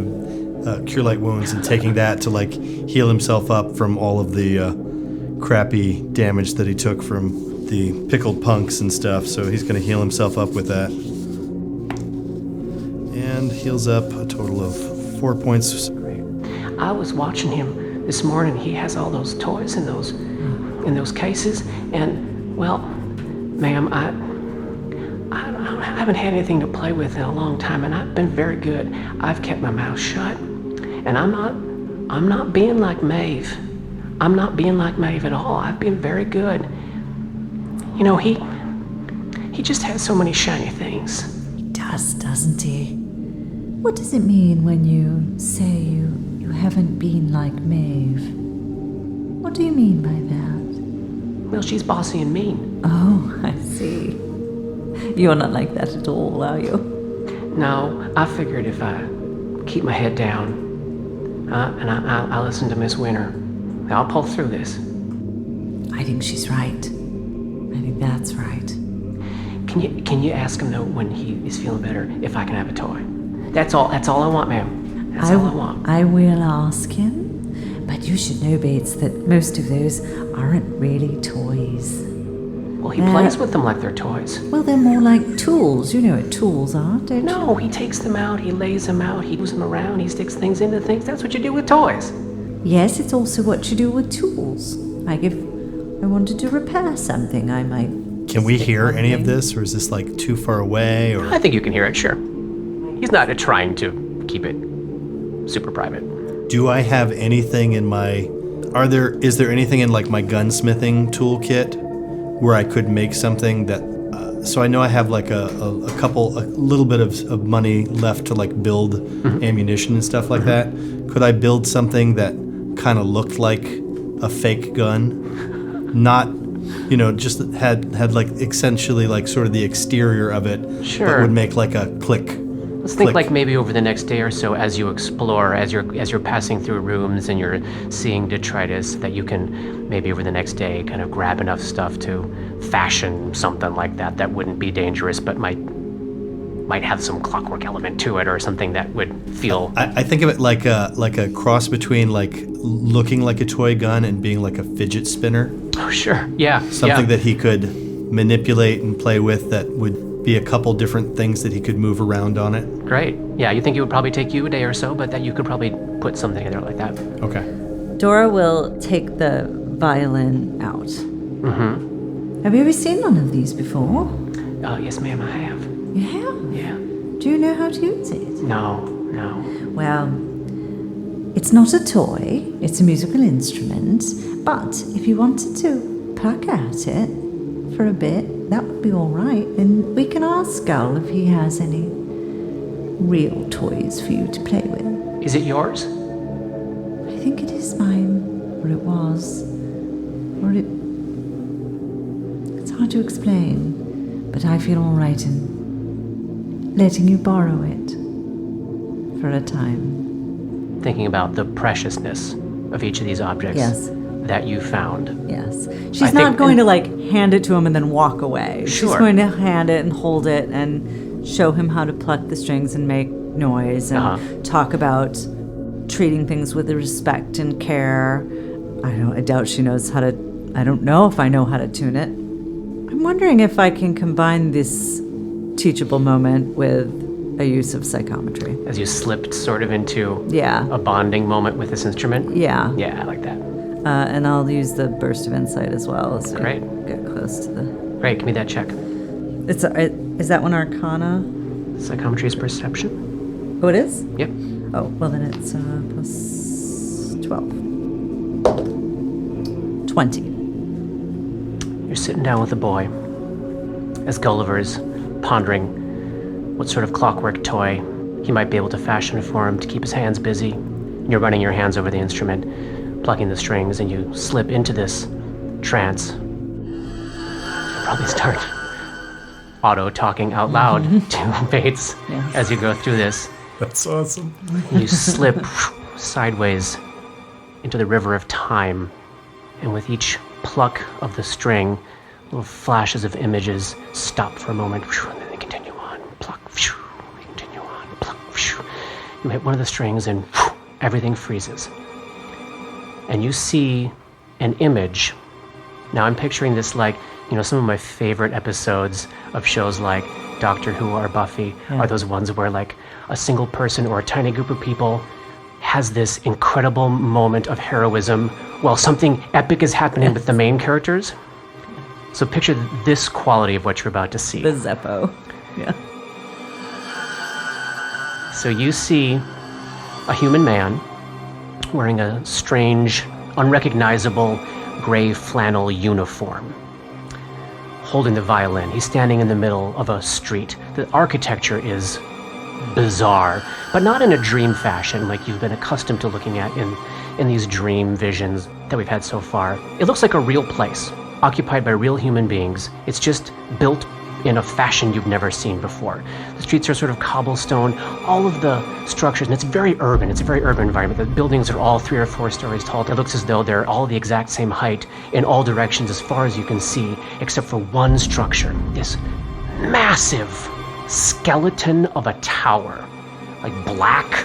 [SPEAKER 3] of cure light wounds, and taking that to like heal himself up from all of the crappy damage that he took from the pickled punks and stuff. So he's going to heal himself up with that, and heals up a total of 4 points.
[SPEAKER 2] I was watching him this morning. He has all those toys in those cases, and well, ma'am, I haven't had anything to play with in a long time, and I've been very good. I've kept my mouth shut, and I'm not being like Maeve. I'm not being like Maeve at all. I've been very good. You know, he just has so many shiny things.
[SPEAKER 5] He does, doesn't he? What does it mean when you say you haven't been like Maeve? What do you mean by that?
[SPEAKER 2] Well, she's bossy and mean.
[SPEAKER 5] Oh, I see. You're not like that at all, are you?
[SPEAKER 2] No, I figured if I keep my head down, and I listen to Miss Winter, I'll pull through this.
[SPEAKER 5] I think she's right. I think that's right.
[SPEAKER 2] Can you ask him though when he is feeling better if I can have a toy? That's all I want, ma'am. That's all I want.
[SPEAKER 5] I will ask him, but you should know, Bates, that most of those aren't really toys.
[SPEAKER 2] Well, he plays with them like they're toys.
[SPEAKER 5] Well, they're more like tools. You know what tools are, don't you?
[SPEAKER 2] No, he takes them out, he lays them out, he moves them around, he sticks things into things. That's what you do with toys.
[SPEAKER 5] Yes, it's also what you do with tools. Like if I wanted to repair something, I might...
[SPEAKER 3] Can we hear any of this, or is this like too far away? Or
[SPEAKER 2] I think you can hear it, sure. He's not trying to keep it super private.
[SPEAKER 3] do I have anything in my? Is there anything in like my gunsmithing toolkit where I could make something that? So I know I have like a little bit of money left to like build ammunition and stuff like that. Could I build something that kind of looked like a fake gun? Not, just had like essentially like sort of the exterior of it,
[SPEAKER 2] Sure.
[SPEAKER 3] but would make like a click
[SPEAKER 2] Let's think like maybe over the next day or so, as you explore, as you're passing through rooms and you're seeing detritus, that you can maybe over the next day kind of grab enough stuff to fashion something like that wouldn't be dangerous, but might have some clockwork element to it, or something that would feel.
[SPEAKER 3] I think of it like a cross between like looking like a toy gun and being like a fidget spinner.
[SPEAKER 2] Oh sure, yeah.
[SPEAKER 3] Something that he could manipulate and play with that would be a couple different things that he could move around on it.
[SPEAKER 2] Great. Yeah, you think it would probably take you a day or so, but that you could probably put something in there like that.
[SPEAKER 3] Okay.
[SPEAKER 5] Dora will take the violin out.
[SPEAKER 2] Mm-hmm.
[SPEAKER 5] Have you ever seen one of these before?
[SPEAKER 2] Yes, ma'am, I have.
[SPEAKER 5] You have?
[SPEAKER 2] Yeah.
[SPEAKER 5] Do you know how to use it?
[SPEAKER 2] No.
[SPEAKER 5] Well, it's not a toy, it's a musical instrument, but if you wanted to pluck at it for a bit, that would be all right. And we can ask Gull if he has any real toys for you to play with.
[SPEAKER 2] Is it yours?
[SPEAKER 5] I think it is mine, or it was. It's hard to explain, but I feel all right in letting you borrow it for a time.
[SPEAKER 2] Thinking about the preciousness of each of these objects.
[SPEAKER 5] Yes.
[SPEAKER 2] That you found.
[SPEAKER 5] Yes. She's not going to hand it to him and then walk away.
[SPEAKER 2] Sure.
[SPEAKER 5] She's going to hand it and hold it and show him how to pluck the strings and make noise and talk about treating things with respect and care. I doubt she knows how to, I don't know if I know how to tune it. I'm wondering if I can combine this teachable moment with a use of psychometry.
[SPEAKER 2] As you slipped sort of into
[SPEAKER 5] Yeah.
[SPEAKER 2] a bonding moment with this instrument?
[SPEAKER 5] Yeah.
[SPEAKER 2] Yeah, I like that.
[SPEAKER 5] And I'll use the burst of insight as well as we
[SPEAKER 2] Great.
[SPEAKER 5] get close to the...
[SPEAKER 2] Great, give me that check.
[SPEAKER 5] Is that one Arcana?
[SPEAKER 2] Psychometry is perception.
[SPEAKER 5] Oh, it is?
[SPEAKER 2] Yep.
[SPEAKER 5] Oh, well then it's plus 12. 20.
[SPEAKER 2] You're sitting down with the boy as Gulliver's pondering what sort of clockwork toy he might be able to fashion for him to keep his hands busy. You're running your hands over the instrument, plucking the strings, and you slip into this trance. You'll probably start auto-talking out loud to Bates as you go through this.
[SPEAKER 3] That's awesome.
[SPEAKER 2] You slip sideways into the river of time, and with each pluck of the string, little flashes of images stop for a moment, and then they continue on. Pluck, they continue on. Pluck, you hit one of the strings, and everything freezes. And you see an image. Now I'm picturing this like, some of my favorite episodes of shows like Doctor Who or Buffy are those ones where like a single person or a tiny group of people has this incredible moment of heroism while something epic is happening with the main characters. So picture this quality of what you're about to see.
[SPEAKER 5] The Zeppo. Yeah.
[SPEAKER 2] So you see a human man wearing a strange, unrecognizable gray flannel uniform, holding the violin. He's standing in the middle of a street. The architecture is bizarre, but not in a dream fashion like you've been accustomed to looking at in these dream visions that we've had so far. It looks like a real place, occupied by real human beings. It's just built in a fashion you've never seen before. The streets are sort of cobblestone, all of the structures, and it's very urban. It's a very urban environment. The buildings are all 3 or 4 stories tall. It looks as though they're all the exact same height in all directions as far as you can see, except for one structure, this massive skeleton of a tower, like black,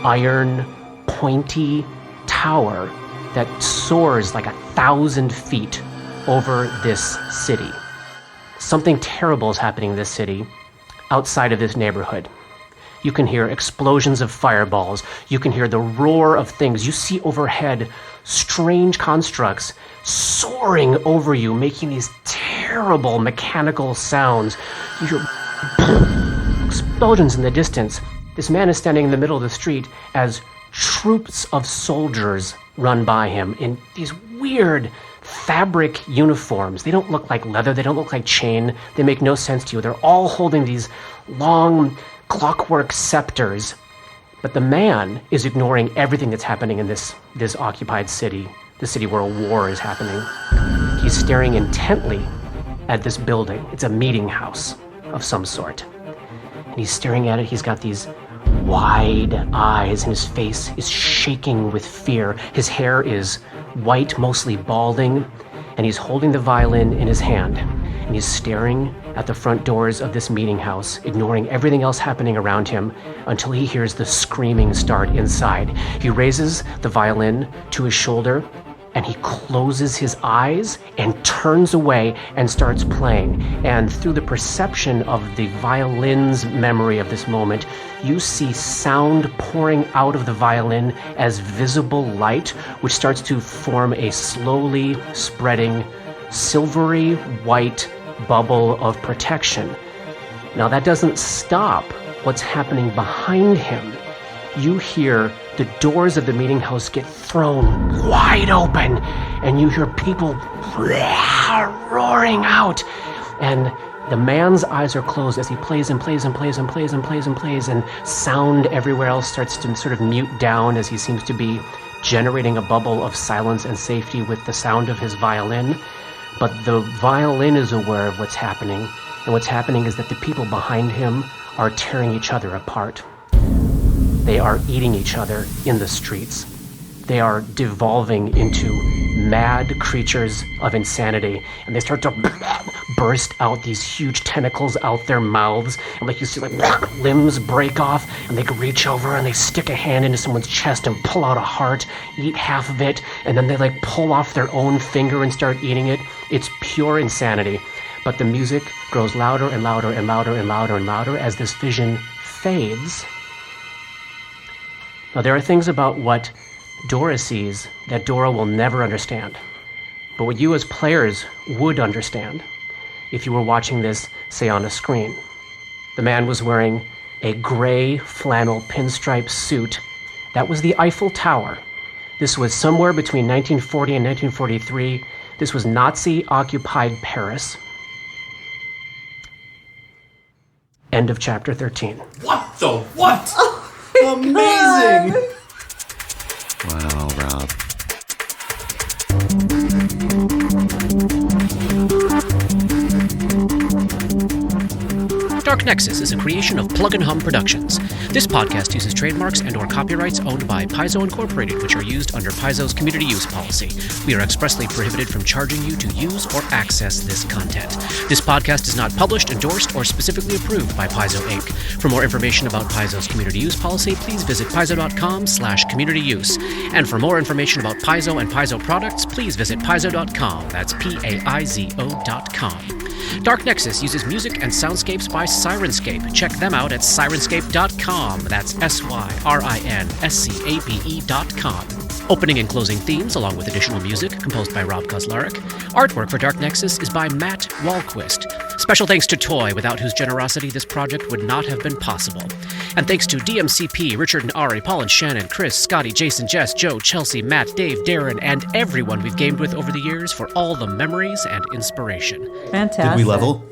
[SPEAKER 2] iron, pointy tower that soars like 1,000 feet over this city. Something terrible is happening in this city, outside of this neighborhood. You can hear explosions of fireballs. You can hear the roar of things. You see overhead strange constructs soaring over you, making these terrible mechanical sounds. You hear explosions in the distance. This man is standing in the middle of the street as troops of soldiers run by him in these weird fabric uniforms. They don't look like leather. They don't look like chain. They make no sense to you. They're all holding these long clockwork scepters. But the man is ignoring everything that's happening in this occupied city, the city where a war is happening. He's staring intently at this building. It's a meeting house of some sort. and he's staring at it. He's got these wide eyes, and his face is shaking with fear. His hair is white, mostly balding, and he's holding the violin in his hand, and he's staring at the front doors of this meeting house, ignoring everything else happening around him until he hears the screaming start inside. He raises the violin to his shoulder, and he closes his eyes and turns away and starts playing. And through the perception of the violin's memory of this moment, you see sound pouring out of the violin as visible light, which starts to form a slowly spreading silvery white bubble of protection. Now that doesn't stop what's happening behind him. You hear the doors of the meeting house get thrown wide open, and you hear people roaring out, and the man's eyes are closed as he plays and plays and plays and plays and plays and plays, and sound everywhere else starts to sort of mute down as he seems to be generating a bubble of silence and safety with the sound of his violin. But the violin is aware of what's happening, and what's happening is that the people behind him are tearing each other apart. They are eating each other in the streets. They are devolving into mad creatures of insanity, and they start to burst out these huge tentacles out their mouths, and like you see like limbs break off, and they reach over and they stick a hand into someone's chest and pull out a heart, eat half of it, and then they like pull off their own finger and start eating it. It's pure insanity. But the music grows louder and louder and louder and louder and louder as this vision fades. Now, there are things about what Dora sees that Dora will never understand, but what you as players would understand if you were watching this, say, on a screen. The man was wearing a gray flannel pinstripe suit. That was the Eiffel Tower. This was somewhere between 1940 and 1943. This was Nazi-occupied Paris. End of chapter 13.
[SPEAKER 4] What the what?
[SPEAKER 3] Amazing!
[SPEAKER 6] Wow, Rob.
[SPEAKER 7] Dark Nexus is a creation of Plug and Hum Productions. This podcast uses trademarks and/or copyrights owned by Paizo Incorporated, which are used under Paizo's community use policy. We are expressly prohibited from charging you to use or access this content. This podcast is not published, endorsed, or specifically approved by Paizo Inc. For more information about Paizo's community use policy, please visit paizo.com/communityuse. And for more information about Paizo and Paizo products, please visit paizo.com. That's PAIZO.com. Dark Nexus uses music and soundscapes by Syrinscape. Check them out at syrinscape.com. That's SYRINSCAPE.com. Opening and closing themes, along with additional music, composed by Rob Kauzlaric. Artwork for Dark Nexus is by Matt Wahlquist. Special thanks to Toy, without whose generosity this project would not have been possible. And thanks to DMCP, Richard and Ari, Paul and Shannon, Chris, Scotty, Jason, Jess, Joe, Chelsea, Matt, Dave, Darren, and everyone we've gamed with over the years for all the memories and inspiration.
[SPEAKER 5] Fantastic.
[SPEAKER 3] Did we level?